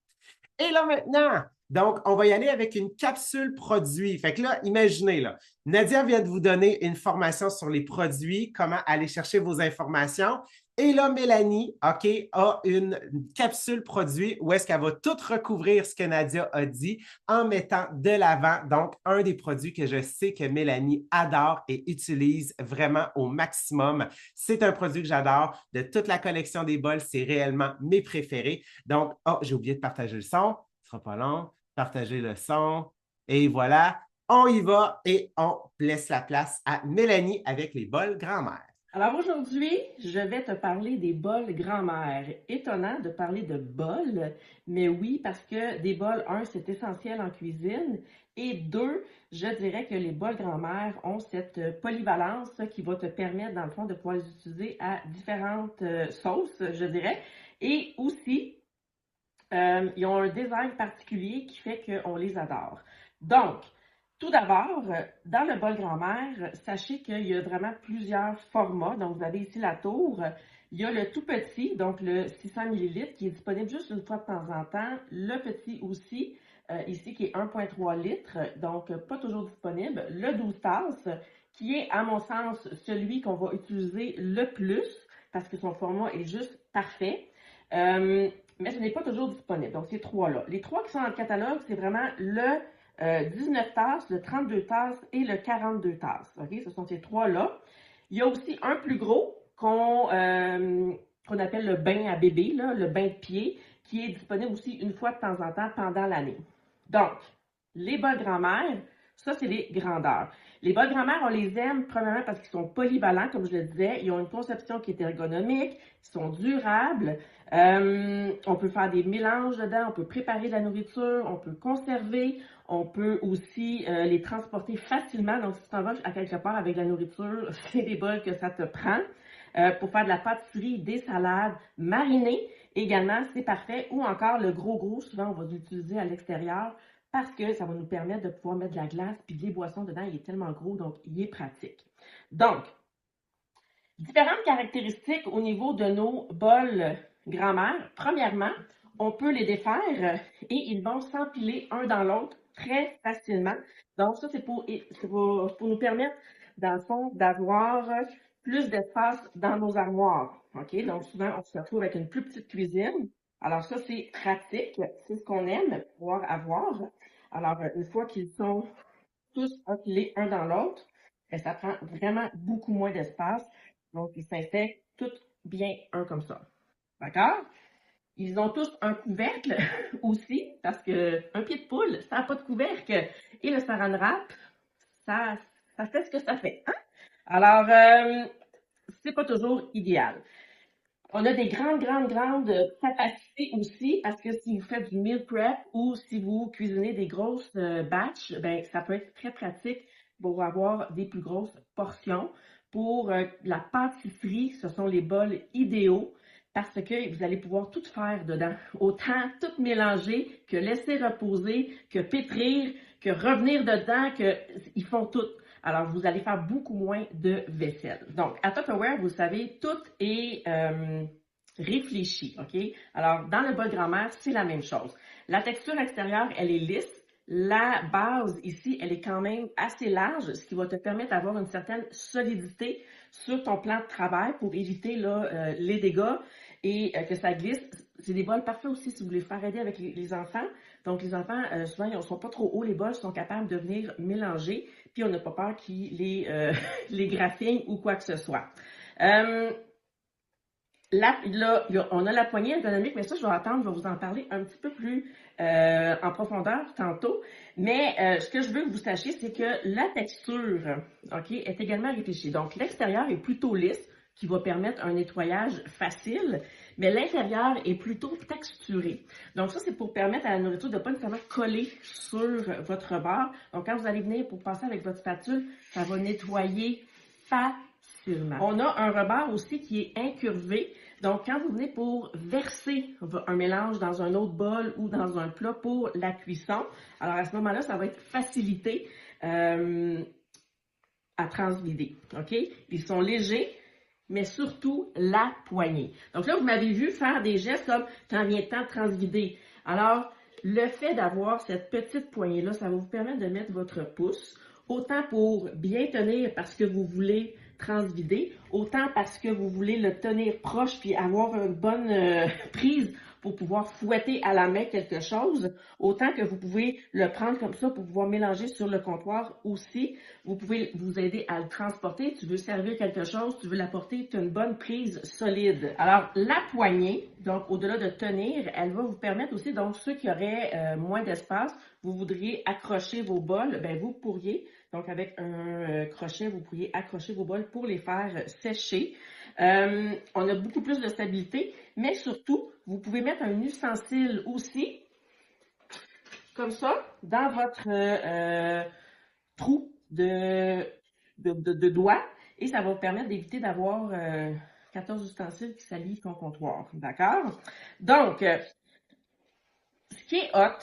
Et là maintenant, donc, on va y aller avec une capsule produit. Fait que là, imaginez, là, Nadia vient de vous donner une formation sur les produits, comment aller chercher vos informations. Et là, Mélanie, OK, a une capsule produit où est-ce qu'elle va tout recouvrir ce que Nadia a dit en mettant de l'avant, donc, un des produits que je sais que Mélanie adore et utilise vraiment au maximum. C'est un produit que j'adore. De toute la collection des bols, c'est réellement mes préférés. Donc, oh, j'ai oublié de partager le son. Ce sera pas long. Partager le son. Et voilà, on y va et on laisse la place à Mélanie avec les bols grand-mère. Alors aujourd'hui, je vais te parler des bols grand-mère. Étonnant de parler de bols, mais oui, parce que des bols, un, c'est essentiel en cuisine, et deux, je dirais que les bols grand-mère ont cette polyvalence qui va te permettre, dans le fond, de pouvoir les utiliser à différentes sauces, je dirais, et aussi, ils ont un design particulier qui fait qu'on les adore. Donc, tout d'abord, dans le bol grand-mère, sachez qu'il y a vraiment plusieurs formats. Donc, vous avez ici la tour. Il y a le tout petit, donc le 600 ml, qui est disponible juste une fois de temps en temps. Le petit aussi, ici, qui est 1,3 litres, donc pas toujours disponible. Le 12 tasses, qui est, à mon sens, celui qu'on va utiliser le plus, parce que son format est juste parfait. Mais ce n'est pas toujours disponible. Donc, ces trois-là. Les trois qui sont dans le catalogue, c'est vraiment le 19 tasses, le 32 tasses et le 42 tasses. OK? Ce sont ces trois-là. Il y a aussi un plus gros qu'on appelle le bain à bébé, là, le bain de pied, qui est disponible aussi une fois de temps en temps pendant l'année. Donc, les bols grand-mère, ça, c'est les grandeurs. Les bols grand-mère, on les aime premièrement parce qu'ils sont polyvalents, comme je le disais. Ils ont une conception qui est ergonomique, ils sont durables. On peut faire des mélanges dedans, on peut préparer de la nourriture, on peut conserver, on peut aussi les transporter facilement. Donc, si tu t'en vas à quelque part avec de la nourriture, c'est des bols que ça te prend. Pour faire de la pâtisserie, des salades, mariner également, c'est parfait. Ou encore le gros, souvent on va l'utiliser à l'extérieur parce que ça va nous permettre de pouvoir mettre de la glace puis des boissons dedans. Il est tellement gros, donc il est pratique. Donc, différentes caractéristiques au niveau de nos bols grand-mère. Premièrement, on peut les défaire et ils vont s'empiler un dans l'autre très facilement. Donc, ça, c'est pour nous permettre, dans le fond, d'avoir plus d'espace dans nos armoires. OK? Donc, souvent, on se retrouve avec une plus petite cuisine. Alors, ça, c'est pratique. C'est ce qu'on aime pouvoir avoir. Alors, une fois qu'ils sont tous empilés un dans l'autre, ça prend vraiment beaucoup moins d'espace. Donc, ils s'intègrent tous bien un comme ça. D'accord? Ils ont tous un couvercle aussi, parce que un pied de poule, ça n'a pas de couvercle. Et le saran wrap, ça fait ce que ça fait. Hein? Alors, c'est pas toujours idéal. On a des grandes capacités aussi, parce que si vous faites du meal prep ou si vous cuisinez des grosses batches, ben ça peut être très pratique pour avoir des plus grosses portions. Pour la pâtisserie, ce sont les bols idéaux parce que vous allez pouvoir tout faire dedans. Autant tout mélanger que laisser reposer, que pétrir, que revenir dedans, ils font tout. Alors, vous allez faire beaucoup moins de vaisselle. Donc, à Tupperware, vous savez, tout est réfléchi, OK? Alors, dans le bol grand-mère, c'est la même chose. La texture extérieure, elle est lisse. La base, ici, elle est quand même assez large, ce qui va te permettre d'avoir une certaine solidité sur ton plan de travail pour éviter là, les dégâts et que ça glisse. C'est des bols parfaits aussi si vous voulez faire aider avec les enfants. Donc, les enfants, souvent, ils ne sont pas trop hauts, les bols sont capables de venir mélanger, puis on n'a pas peur qu'ils les graffinent ou quoi que ce soit. On a la poignée ergonomique, mais ça, je vais attendre, je vais vous en parler un petit peu plus en profondeur tantôt. Mais ce que je veux que vous sachiez, c'est que la texture, OK, est également réfléchie. Donc, l'extérieur est plutôt lisse, qui va permettre un nettoyage facile, mais l'intérieur est plutôt texturé. Donc, ça, c'est pour permettre à la nourriture de ne pas nécessairement coller sur votre rebord. Donc, quand vous allez venir pour passer avec votre spatule, ça va nettoyer facilement. On a un rebord aussi qui est incurvé. Donc, quand vous venez pour verser un mélange dans un autre bol ou dans un plat pour la cuisson, alors à ce moment-là, ça va être facilité à transvider. OK? Ils sont légers, mais surtout la poignée. Donc là, vous m'avez vu faire des gestes comme quand vient le temps de transvider. Alors, le fait d'avoir cette petite poignée-là, ça va vous permettre de mettre votre pouce, autant pour bien tenir parce que vous voulez transvider, autant parce que vous voulez le tenir proche puis avoir une bonne prise pour pouvoir fouetter à la main quelque chose, autant que vous pouvez le prendre comme ça pour pouvoir mélanger sur le comptoir aussi. Vous pouvez vous aider à le transporter. Tu veux servir quelque chose, tu veux l'apporter, tu as une bonne prise solide. Alors, la poignée, donc au-delà de tenir, elle va vous permettre aussi, donc ceux qui auraient moins d'espace, vous voudriez accrocher vos bols, ben vous pourriez, donc avec un crochet, vous pourriez accrocher vos bols pour les faire sécher. On a beaucoup plus de stabilité, mais surtout, vous pouvez mettre un ustensile aussi, comme ça, dans votre trou de doigts, et ça va vous permettre d'éviter d'avoir 14 ustensiles qui salissent ton comptoir. D'accord? Donc, ce qui est hot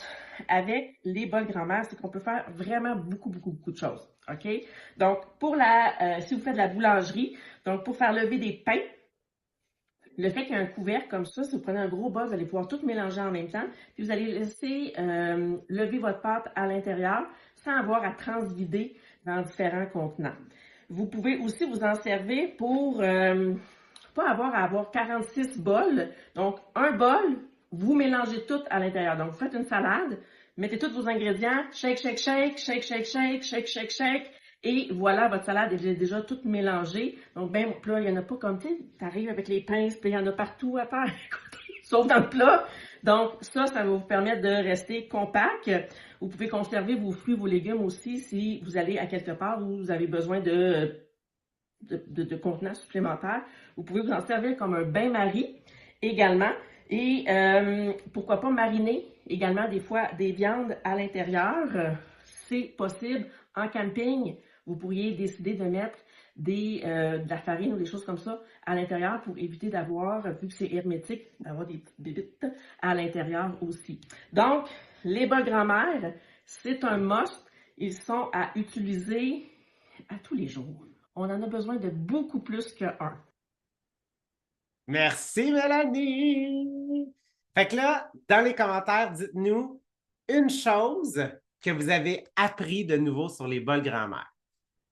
avec les bols grand-mère, c'est qu'on peut faire vraiment beaucoup de choses. OK? Donc, si vous faites de la boulangerie, donc pour faire lever des pains, le fait qu'il y a un couvercle comme ça, si vous prenez un gros bol, vous allez pouvoir tout mélanger en même temps, puis vous allez laisser lever votre pâte à l'intérieur sans avoir à transvider dans différents contenants. Vous pouvez aussi vous en servir pour pas avoir à avoir 46 bols. Donc, un bol, vous mélangez tout à l'intérieur. Donc, vous faites une salade, mettez tous vos ingrédients, shake, et voilà, votre salade est déjà toute mélangée. Donc, ben, là, il n'y en a pas comme, tu sais, t'arrives avec les pinces, puis il y en a partout à terre, sauf dans le plat. Donc, ça va vous permettre de rester compact. Vous pouvez conserver vos fruits, vos légumes aussi si vous allez à quelque part où vous avez besoin de contenants supplémentaires. Vous pouvez vous en servir comme un bain-marie également. Et pourquoi pas mariner également des fois des viandes à l'intérieur. C'est possible. En camping, vous pourriez décider de mettre de la farine ou des choses comme ça à l'intérieur pour éviter d'avoir, vu que c'est hermétique, d'avoir des petites bébites à l'intérieur aussi. Donc, les bols grand-mère, c'est un must. Ils sont à utiliser à tous les jours. On en a besoin de beaucoup plus qu'un. Merci, Mélanie! Fait que là, dans les commentaires, dites-nous une chose que vous avez appris de nouveau sur les bols grand-mère.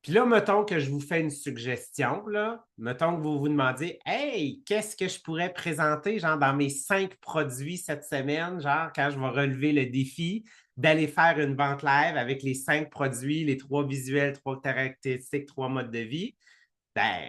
Puis là, mettons que je vous fais une suggestion, là. Mettons que vous vous demandiez « Hey, qu'est-ce que je pourrais présenter, genre, dans mes 5 produits cette semaine, genre, quand je vais relever le défi d'aller faire une vente live avec les 5 produits, les 3 visuels, 3 caractéristiques, 3 modes de vie. » Ben,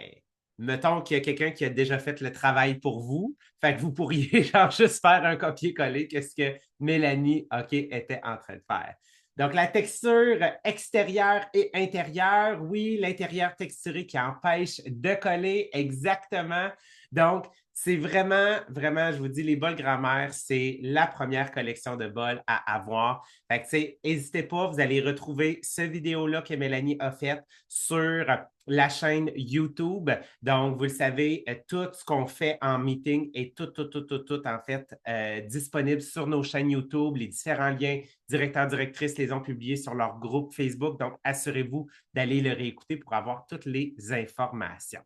mettons qu'il y a quelqu'un qui a déjà fait le travail pour vous. Fait que vous pourriez, genre, juste faire un copier-coller que ce que Mélanie, OK, était en train de faire. Donc, la texture extérieure et intérieure, oui, l'intérieur texturé qui empêche de coller, exactement. Donc, c'est vraiment, je vous dis, les bols grand-mère, c'est la première collection de bols à avoir. Fait que, tu sais, n'hésitez pas, vous allez retrouver ce vidéo-là que Mélanie a faite sur la chaîne YouTube. Donc, vous le savez, tout ce qu'on fait en meeting est tout en fait, disponible sur nos chaînes YouTube. Les différents liens, directeurs, directrices les ont publiés sur leur groupe Facebook. Donc, assurez-vous d'aller le réécouter pour avoir toutes les informations.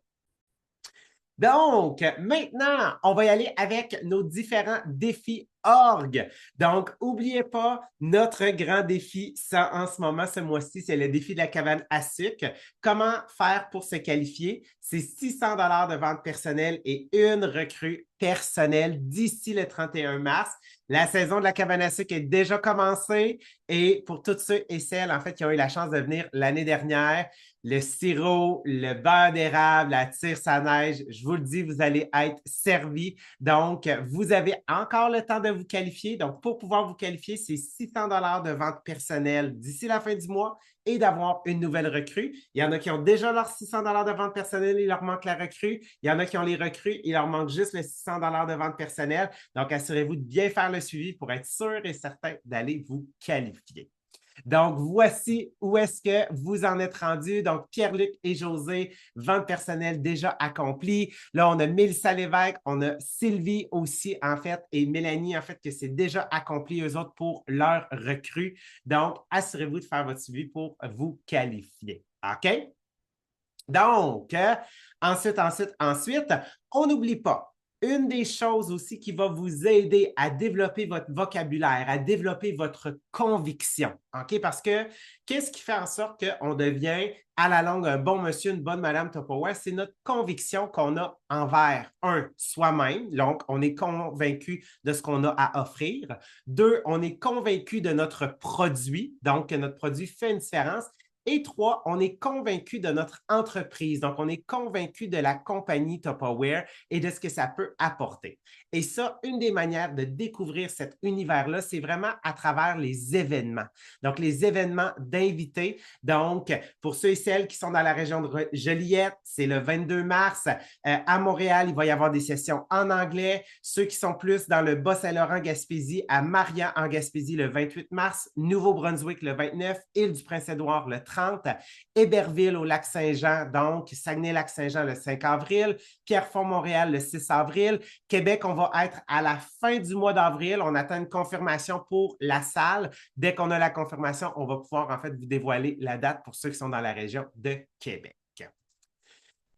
Donc, maintenant, on va y aller avec nos différents défis Donc, n'oubliez pas, notre grand défi, ça en ce moment, ce mois-ci, c'est le défi de la cabane à sucre. Comment faire pour se qualifier? C'est 600 $ de vente personnelle et une recrue personnelle d'ici le 31 mars. La saison de la cabane à sucre est déjà commencée et pour tous ceux et celles, en fait, qui ont eu la chance de venir l'année dernière, le sirop, le beurre d'érable, la tire sa neige, je vous le dis, vous allez être servis. Donc, vous avez encore le temps de vous qualifier. Donc, pour pouvoir vous qualifier, c'est 600 $ de vente personnelle d'ici la fin du mois et d'avoir une nouvelle recrue. Il y en a qui ont déjà leurs 600 $ de vente personnelle, il leur manque la recrue. Il y en a qui ont les recrues, il leur manque juste les 600 $ de vente personnelle. Donc, assurez-vous de bien faire le suivi pour être sûr et certain d'aller vous qualifier. Donc, voici où est-ce que vous en êtes rendus. Donc, Pierre-Luc et José, vente personnelle déjà accomplie. Là, on a Mélissa Lévesque, on a Sylvie aussi, en fait, et Mélanie, en fait, que c'est déjà accompli, eux autres, pour leur recrue. Donc, assurez-vous de faire votre suivi pour vous qualifier. OK? Donc, ensuite, on n'oublie pas. Une des choses aussi qui va vous aider à développer votre vocabulaire, à développer votre conviction, OK? Parce que qu'est-ce qui fait en sorte qu'on devient à la longue un bon monsieur, une bonne madame Tupperware? C'est notre conviction qu'on a envers, soi-même. Donc, on est convaincu de ce qu'on a à offrir. 2, on est convaincu de notre produit, donc que notre produit fait une différence. Et 3, on est convaincu de notre entreprise. Donc, on est convaincu de la compagnie Tupperware et de ce que ça peut apporter. Et ça, une des manières de découvrir cet univers-là, c'est vraiment à travers les événements. Donc, les événements d'invités. Donc, pour ceux et celles qui sont dans la région de Joliette, c'est le 22 mars. À Montréal, il va y avoir des sessions en anglais. Ceux qui sont plus dans le Bas-Saint-Laurent-Gaspésie, à Marian en Gaspésie le 28 mars, Nouveau-Brunswick le 29, Île-du-Prince-Édouard le 30, Héberville au Lac-Saint-Jean, donc Saguenay-Lac-Saint-Jean le 5 avril, Pierrefonds-Montréal le 6 avril, Québec, on va être à la fin du mois d'avril, on attend une confirmation pour la salle. Dès qu'on a la confirmation, on va pouvoir en fait vous dévoiler la date pour ceux qui sont dans la région de Québec.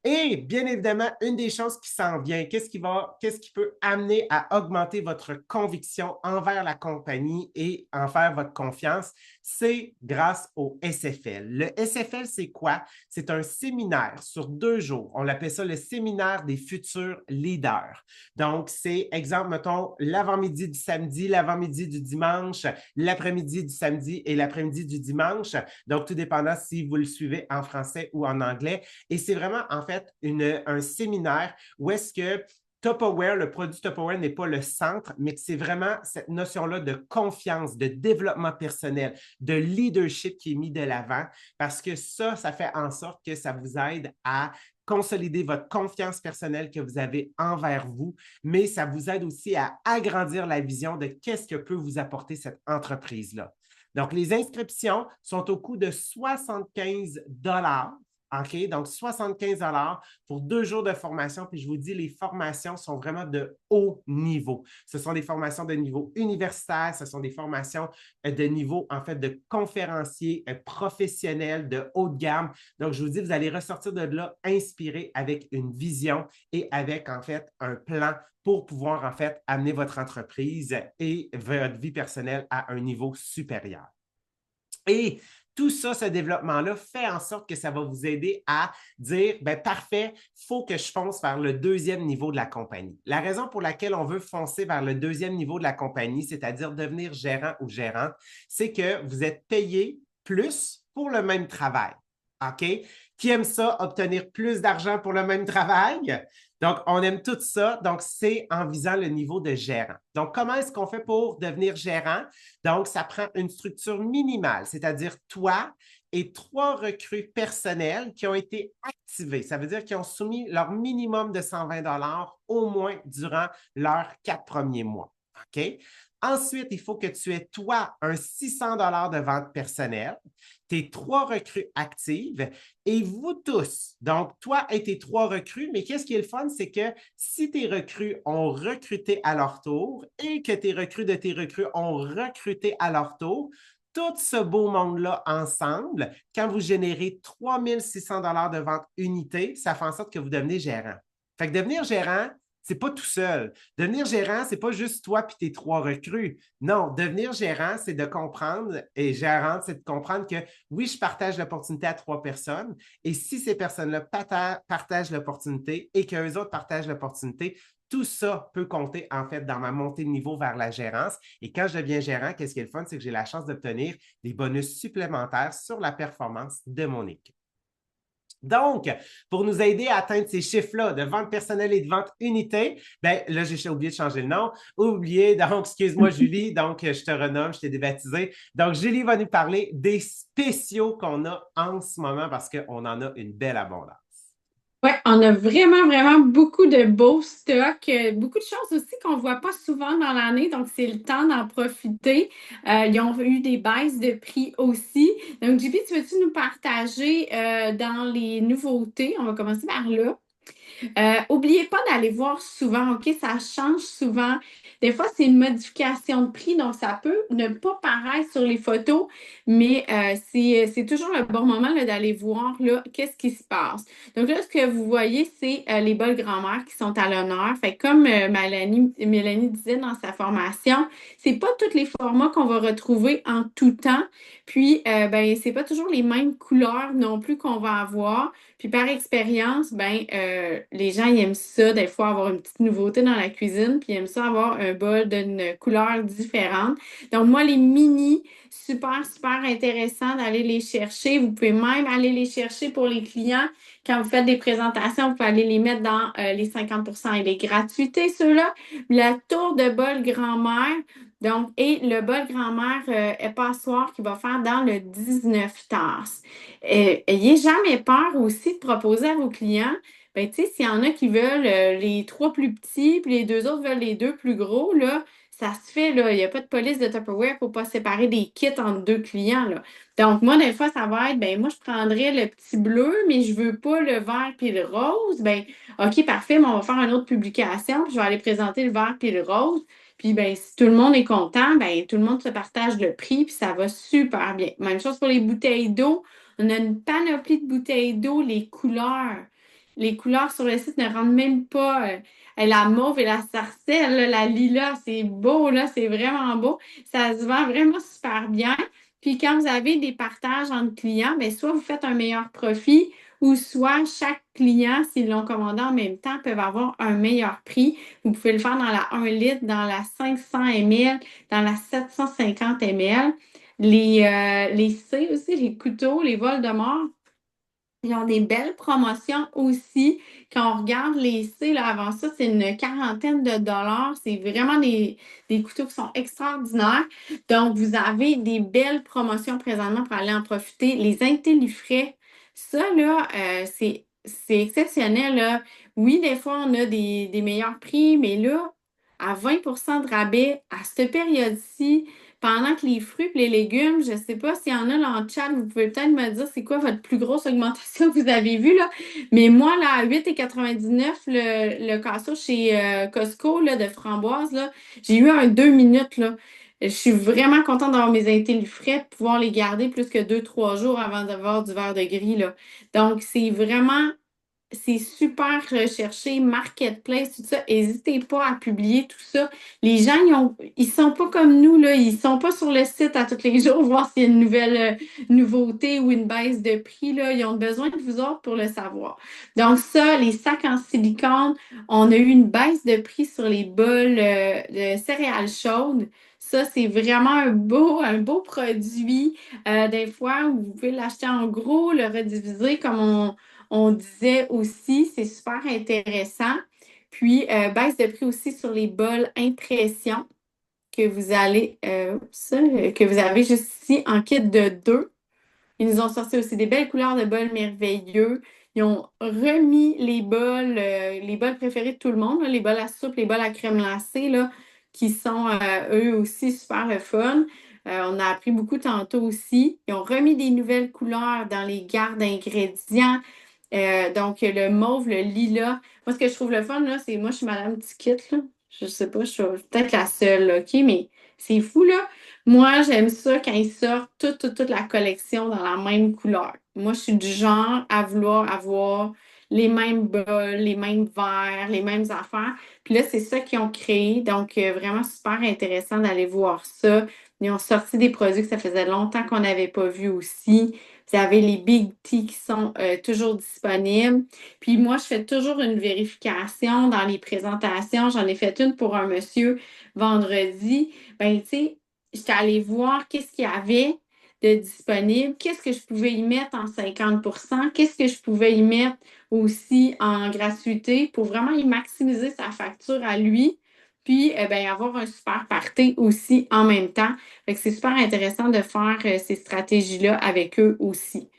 Et bien évidemment, une des choses qui s'en vient, qu'est-ce qui peut amener à augmenter votre conviction envers la compagnie et envers votre confiance, c'est grâce au SFL. Le SFL, c'est quoi? C'est un séminaire sur 2 jours. On l'appelle ça le séminaire des futurs leaders. Donc, c'est, exemple, mettons, l'avant-midi du samedi, l'avant-midi du dimanche, l'après-midi du samedi et l'après-midi du dimanche. Donc, tout dépendant si vous le suivez en français ou en anglais. Et c'est vraiment, en fait, un séminaire où est-ce que Tupperware, le produit Tupperware n'est pas le centre, mais que c'est vraiment cette notion-là de confiance, de développement personnel, de leadership qui est mis de l'avant, parce que ça fait en sorte que ça vous aide à consolider votre confiance personnelle que vous avez envers vous, mais ça vous aide aussi à agrandir la vision de qu'est-ce que peut vous apporter cette entreprise-là. Donc, les inscriptions sont au coût de 75 $. OK? Donc, 75 $ pour 2 jours de formation. Puis je vous dis, les formations sont vraiment de haut niveau. Ce sont des formations de niveau universitaire, ce sont des formations de niveau, en fait, de conférenciers professionnels de haut de gamme. Donc, je vous dis, vous allez ressortir de là inspiré avec une vision et avec, en fait, un plan pour pouvoir, en fait, amener votre entreprise et votre vie personnelle à un niveau supérieur. Et tout ça, ce développement-là, fait en sorte que ça va vous aider à dire, bien, parfait, il faut que je fonce vers le 2e niveau de la compagnie. La raison pour laquelle on veut foncer vers le 2e niveau de la compagnie, c'est-à-dire devenir gérant ou gérante, c'est que vous êtes payé plus pour le même travail. OK? Qui aime ça, obtenir plus d'argent pour le même travail? Donc, on aime tout ça. Donc, c'est en visant le niveau de gérant. Donc, comment est-ce qu'on fait pour devenir gérant? Donc, ça prend une structure minimale, c'est-à-dire toi et 3 recrues personnelles qui ont été activées. Ça veut dire qu'ils ont soumis leur minimum de 120 $ au moins durant leurs 4 premiers mois. OK? Ensuite, il faut que tu aies, toi, un 600 $ de vente personnelle, tes 3 recrues actives et vous tous. Donc, toi et tes 3 recrues, mais qu'est-ce qui est le fun, c'est que si tes recrues ont recruté à leur tour et que tes recrues de tes recrues ont recruté à leur tour, tout ce beau monde-là ensemble, quand vous générez 3 600 $ de vente unité, ça fait en sorte que vous devenez gérant. Fait que devenir gérant, c'est pas tout seul. Devenir gérant, c'est pas juste toi et tes 3 recrues. Non, devenir gérant, c'est de comprendre, et gérante, c'est de comprendre que oui, je partage l'opportunité à 3 personnes, et si ces personnes-là partagent l'opportunité et qu'eux autres partagent l'opportunité, tout ça peut compter, en fait, dans ma montée de niveau vers la gérance. Et quand je deviens gérant, qu'est-ce qui est le fun? C'est que j'ai la chance d'obtenir des bonus supplémentaires sur la performance de mon équipe. Donc, pour nous aider à atteindre ces chiffres-là de vente personnelle et de vente unité, ben là, j'ai oublié de changer le nom. Oublié, donc, excuse-moi, Julie, donc je te renomme, je t'ai débaptisé. Donc, Julie va nous parler des spéciaux qu'on a en ce moment parce qu'on en a une belle abondance. Ouais, on a vraiment, vraiment beaucoup de beaux stocks, beaucoup de choses aussi qu'on voit pas souvent dans l'année, donc c'est le temps d'en profiter. Ils ont eu des baisses de prix aussi. Donc, JP, tu veux-tu nous partager dans les nouveautés? On va commencer par là. Oubliez pas d'aller voir souvent, OK? Ça change souvent. Des fois, c'est une modification de prix, donc ça peut ne pas paraître sur les photos, mais c'est toujours le bon moment là, d'aller voir là, qu'est-ce qui se passe. Donc là, ce que vous voyez, c'est les bols grand-mère qui sont à l'honneur. Fait que comme Mélanie disait dans sa formation, c'est pas tous les formats qu'on va retrouver en tout temps. Puis, ben, c'est pas toujours les mêmes couleurs non plus qu'on va avoir. Puis par expérience, ben les gens ils aiment ça, des fois avoir une petite nouveauté dans la cuisine, puis ils aiment ça avoir un bol d'une couleur différente. Donc moi, les mini, super, super intéressant d'aller les chercher. Vous pouvez même aller les chercher pour les clients. Quand vous faites des présentations, vous pouvez aller les mettre dans les 50% et les gratuités, ceux-là. La tour de bol grand-mère, donc, et le bol grand-mère passoire qui va faire dans le 19 tasses. Ayez jamais peur aussi de proposer à vos clients. Ben, tu sais, s'il y en a qui veulent les 3 plus petits, puis les 2 autres veulent les 2 plus gros, là, ça se fait, là. Il n'y a pas de police de Tupperware pour ne pas séparer des kits entre 2 clients, là. Donc, moi, des fois, ça va être, ben, moi, je prendrais le petit bleu, mais je ne veux pas le vert puis le rose. Ben, OK, parfait, mais on va faire une autre publication, puis je vais aller présenter le vert puis le rose. Puis, ben, si tout le monde est content, ben, tout le monde se partage le prix, puis ça va super bien. Même chose pour les bouteilles d'eau. On a une panoplie de bouteilles d'eau, les couleurs. Les couleurs sur le site ne rendent même pas la mauve et la sarcelle, là, la lilas, c'est beau, là, c'est vraiment beau. Ça se vend vraiment super bien. Puis quand vous avez des partages entre clients, bien, soit vous faites un meilleur profit ou soit chaque client, s'ils l'ont commandé en même temps, peuvent avoir un meilleur prix. Vous pouvez le faire dans la 1 litre, dans la 500 ml, dans la 750 ml. Les C aussi, les couteaux, les vols de mort, ils ont des belles promotions aussi. Quand on regarde les C, là, avant ça, c'est une quarantaine de dollars. C'est vraiment des couteaux qui sont extraordinaires. Donc, vous avez des belles promotions présentement pour aller en profiter. Les intellifrais, ça, là, c'est exceptionnel, là. Oui, des fois, on a des meilleurs prix, mais là, à 20% de rabais à cette période-ci, pendant que les fruits et les légumes, je ne sais pas s'il y en a là en chat, vous pouvez peut-être me dire c'est quoi votre plus grosse augmentation que vous avez vue, là. Mais moi, là, à 8,99 le casseau chez Costco là, de framboise, là, j'ai eu un 2 minutes, là. Je suis vraiment contente d'avoir mes intelli frais, de pouvoir les garder plus que 2-3 jours avant d'avoir du verre de gris, là. Donc, c'est super recherché, marketplace, tout ça. N'hésitez pas à publier tout ça. Les gens, ils sont pas comme nous, là. Ils sont pas sur le site à tous les jours voir s'il y a une nouvelle nouveauté ou une baisse de prix, là. Ils ont besoin de vous autres pour le savoir. Donc ça, les sacs en silicone, on a eu une baisse de prix sur les bols de céréales chaudes. Ça, c'est vraiment un beau produit. Des fois, vous pouvez l'acheter en gros, le rediviser comme on disait aussi, c'est super intéressant. Puis, baisse de prix aussi sur les bols impression que que vous avez juste ici en kit de 2. Ils nous ont sorti aussi des belles couleurs de bols merveilleux. Ils ont remis les bols préférés de tout le monde, là, les bols à soupe, les bols à crème glacée, là, qui sont eux aussi super le fun. On a appris beaucoup tantôt aussi. Ils ont remis des nouvelles couleurs dans les gardes d'ingrédients. Donc, le mauve, le lilas. Moi, ce que je trouve le fun, là, c'est moi, je suis Madame Ticket, là. Je sais pas, je suis peut-être la seule, là, OK? Mais c'est fou, là. Moi, j'aime ça quand ils sortent toute la collection dans la même couleur. Moi, je suis du genre à vouloir avoir les mêmes bols, les mêmes verres, les mêmes affaires. Puis là, c'est ça qu'ils ont créé. Donc, vraiment super intéressant d'aller voir ça. Ils ont sorti des produits que ça faisait longtemps qu'on n'avait pas vu aussi. Vous avez les Big Tea qui sont toujours disponibles. Puis moi, je fais toujours une vérification dans les présentations. J'en ai fait une pour un monsieur vendredi. Ben, tu sais, j'étais allée voir qu'est-ce qu'il y avait de disponible, qu'est-ce que je pouvais y mettre en 50%, qu'est-ce que je pouvais y mettre aussi en gratuité pour vraiment y maximiser sa facture à lui, puis ben, avoir un super party aussi en même temps. Fait que c'est super intéressant de faire ces stratégies-là avec eux aussi.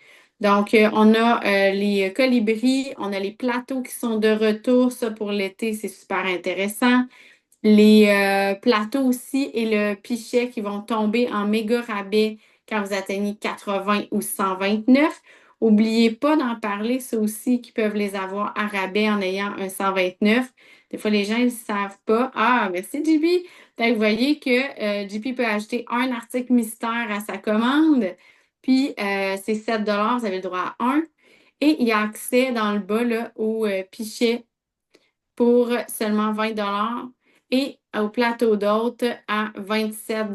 Donc, on a les colibris, on a les plateaux qui sont de retour. Ça, pour l'été, c'est super intéressant. Les plateaux aussi et le pichet qui vont tomber en méga rabais quand vous atteignez 80 ou 129. N'oubliez pas d'en parler, ça aussi, qui peuvent les avoir à rabais en ayant un 129. Des fois, les gens ne savent pas. Ah, merci, JP. Donc, vous voyez que JP peut acheter un article mystère à sa commande, puis c'est 7 vous avez le droit à un. Et il y a accès dans le bas là, au pichet pour seulement 20 et au plateau d'hôtes à 27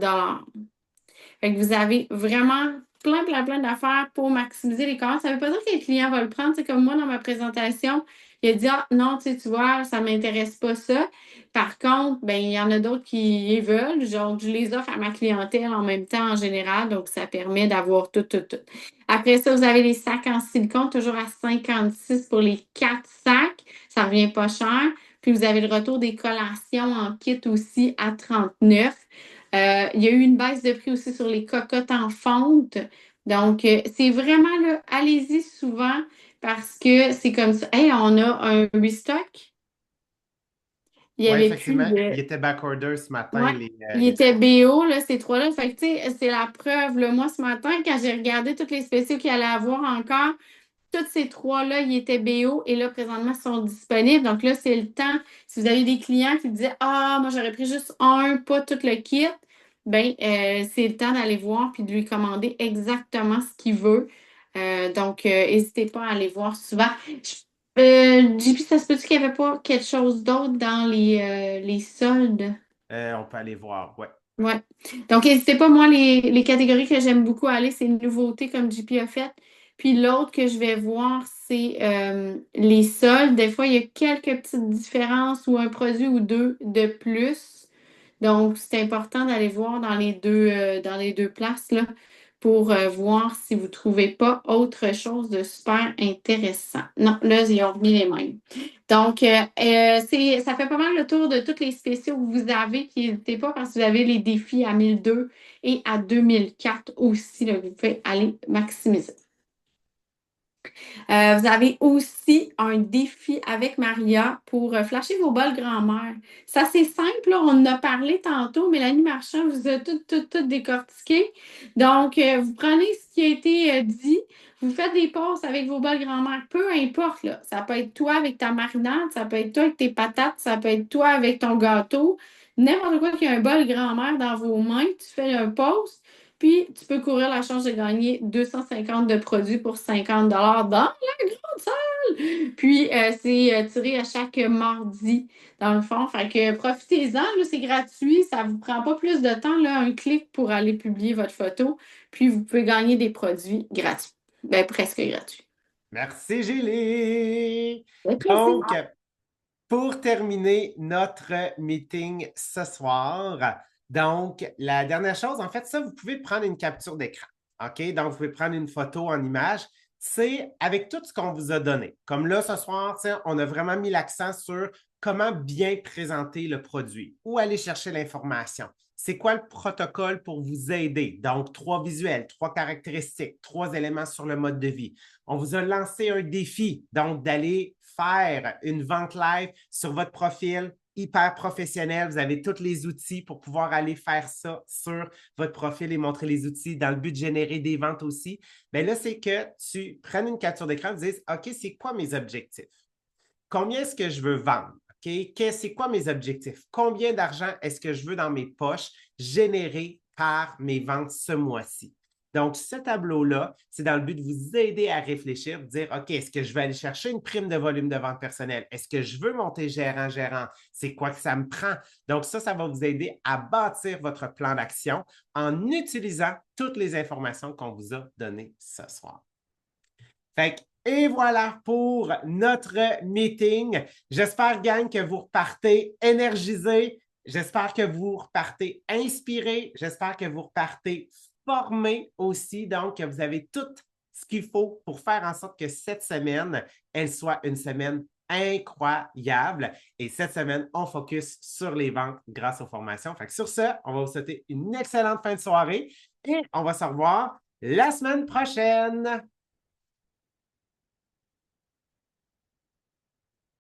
Fait que vous avez vraiment plein d'affaires pour maximiser les commandes. Ça ne veut pas dire que les clients vont le prendre. C'est comme moi, dans ma présentation, il a dit, ah non, tu vois, ça ne m'intéresse pas ça. Par contre, ben, il y en a d'autres qui y veulent. Genre, je les offre à ma clientèle en même temps en général. Donc, ça permet d'avoir tout. Après ça, vous avez les sacs en silicone, toujours à 56 pour les 4 sacs. Ça ne revient pas cher. Puis, vous avez le retour des collations en kit aussi à 39. Il y a eu une baisse de prix aussi sur les cocottes en fonte. Donc, c'est vraiment là, allez-y souvent parce que c'est comme ça. Hey, on a un restock. Il y Oui, avait plus effectivement, de. il était backorder ce matin, Ouais, il les était trois. BO, là, ces trois-là. Fait que, tu sais, c'est la preuve. Là. Moi, ce matin, quand j'ai regardé toutes les spéciaux qu'il allait avoir encore, toutes ces trois-là, ils étaient BO et là, présentement, ils sont disponibles. Donc là, c'est le temps. Si vous avez des clients qui disaient, ah, moi, j'aurais pris juste un, pas tout le kit, ben, c'est le temps d'aller voir puis de lui commander exactement ce qu'il veut. Donc, n'hésitez pas à aller voir souvent. JP, ça se peut-tu qu'il n'y avait pas quelque chose d'autre dans les soldes? On peut aller voir, ouais. Ouais. Donc, n'hésitez pas, moi, les catégories que j'aime beaucoup aller, c'est une nouveauté comme JP a fait. Puis l'autre que je vais voir, c'est les soldes. Des fois, il y a quelques petites différences ou un produit ou deux de plus. Donc, c'est important d'aller voir dans les deux places là, pour voir si vous ne trouvez pas autre chose de super intéressant. Non, là, ils ont remis les mêmes. Donc, ça fait pas mal le tour de tous les spéciaux que vous avez. Puis n'hésitez pas parce que vous avez les défis à 1002 et à 2004 aussi. Là, vous pouvez aller maximiser. Vous avez aussi un défi avec Maria pour flasher vos bols grand-mère. C'est assez simple, là, on en a parlé tantôt, Mélanie Marchand vous a tout décortiqué. Donc, vous prenez ce qui a été dit, vous faites des passes avec vos bols grand-mère, peu importe. Là. Ça peut être toi avec ta marinade, ça peut être toi avec tes patates, ça peut être toi avec ton gâteau. N'importe quoi qui a un bol grand-mère dans vos mains, tu fais un post. Puis, tu peux courir la chance de gagner 250 de produits pour 50 dans la grande salle. Puis, c'est tiré à chaque mardi, dans le fond. Fait que profitez-en, là, c'est gratuit. Ça ne vous prend pas plus de temps, là, un clic pour aller publier votre photo. Puis, vous pouvez gagner des produits gratuits. Ben, presque gratuits. Merci, Julie. Avec plaisir. Donc, pour terminer notre meeting ce soir, donc, la dernière chose, en fait, ça, vous pouvez prendre une capture d'écran. OK? Donc, vous pouvez prendre une photo en image. C'est avec tout ce qu'on vous a donné. Comme là, ce soir, on a vraiment mis l'accent sur comment bien présenter le produit, où aller chercher l'information. C'est quoi le protocole pour vous aider? Donc, 3 visuels, 3 caractéristiques, 3 éléments sur le mode de vie. On vous a lancé un défi, donc d'aller faire une vente live sur votre profil hyper professionnel. Vous avez tous les outils pour pouvoir aller faire ça sur votre profil et montrer les outils dans le but de générer des ventes aussi. Bien là, c'est que tu prennes une capture d'écran et tu dises, OK, c'est quoi mes objectifs? Combien est-ce que je veux vendre? OK? C'est quoi mes objectifs? Combien d'argent est-ce que je veux dans mes poches générer par mes ventes ce mois-ci? Donc, ce tableau-là, c'est dans le but de vous aider à réfléchir, de dire, OK, est-ce que je vais aller chercher une prime de volume de vente personnelle? Est-ce que je veux monter gérant? C'est quoi que ça me prend? Donc, ça va vous aider à bâtir votre plan d'action en utilisant toutes les informations qu'on vous a données ce soir. Et voilà pour notre meeting. J'espère, gang, que vous repartez énergisés. J'espère que vous repartez inspirés. J'espère que vous repartez formés aussi. Donc, que vous avez tout ce qu'il faut pour faire en sorte que cette semaine, elle soit une semaine incroyable. Et cette semaine, on focus sur les ventes grâce aux formations. Sur ce, on va vous souhaiter une excellente fin de soirée et on va se revoir la semaine prochaine.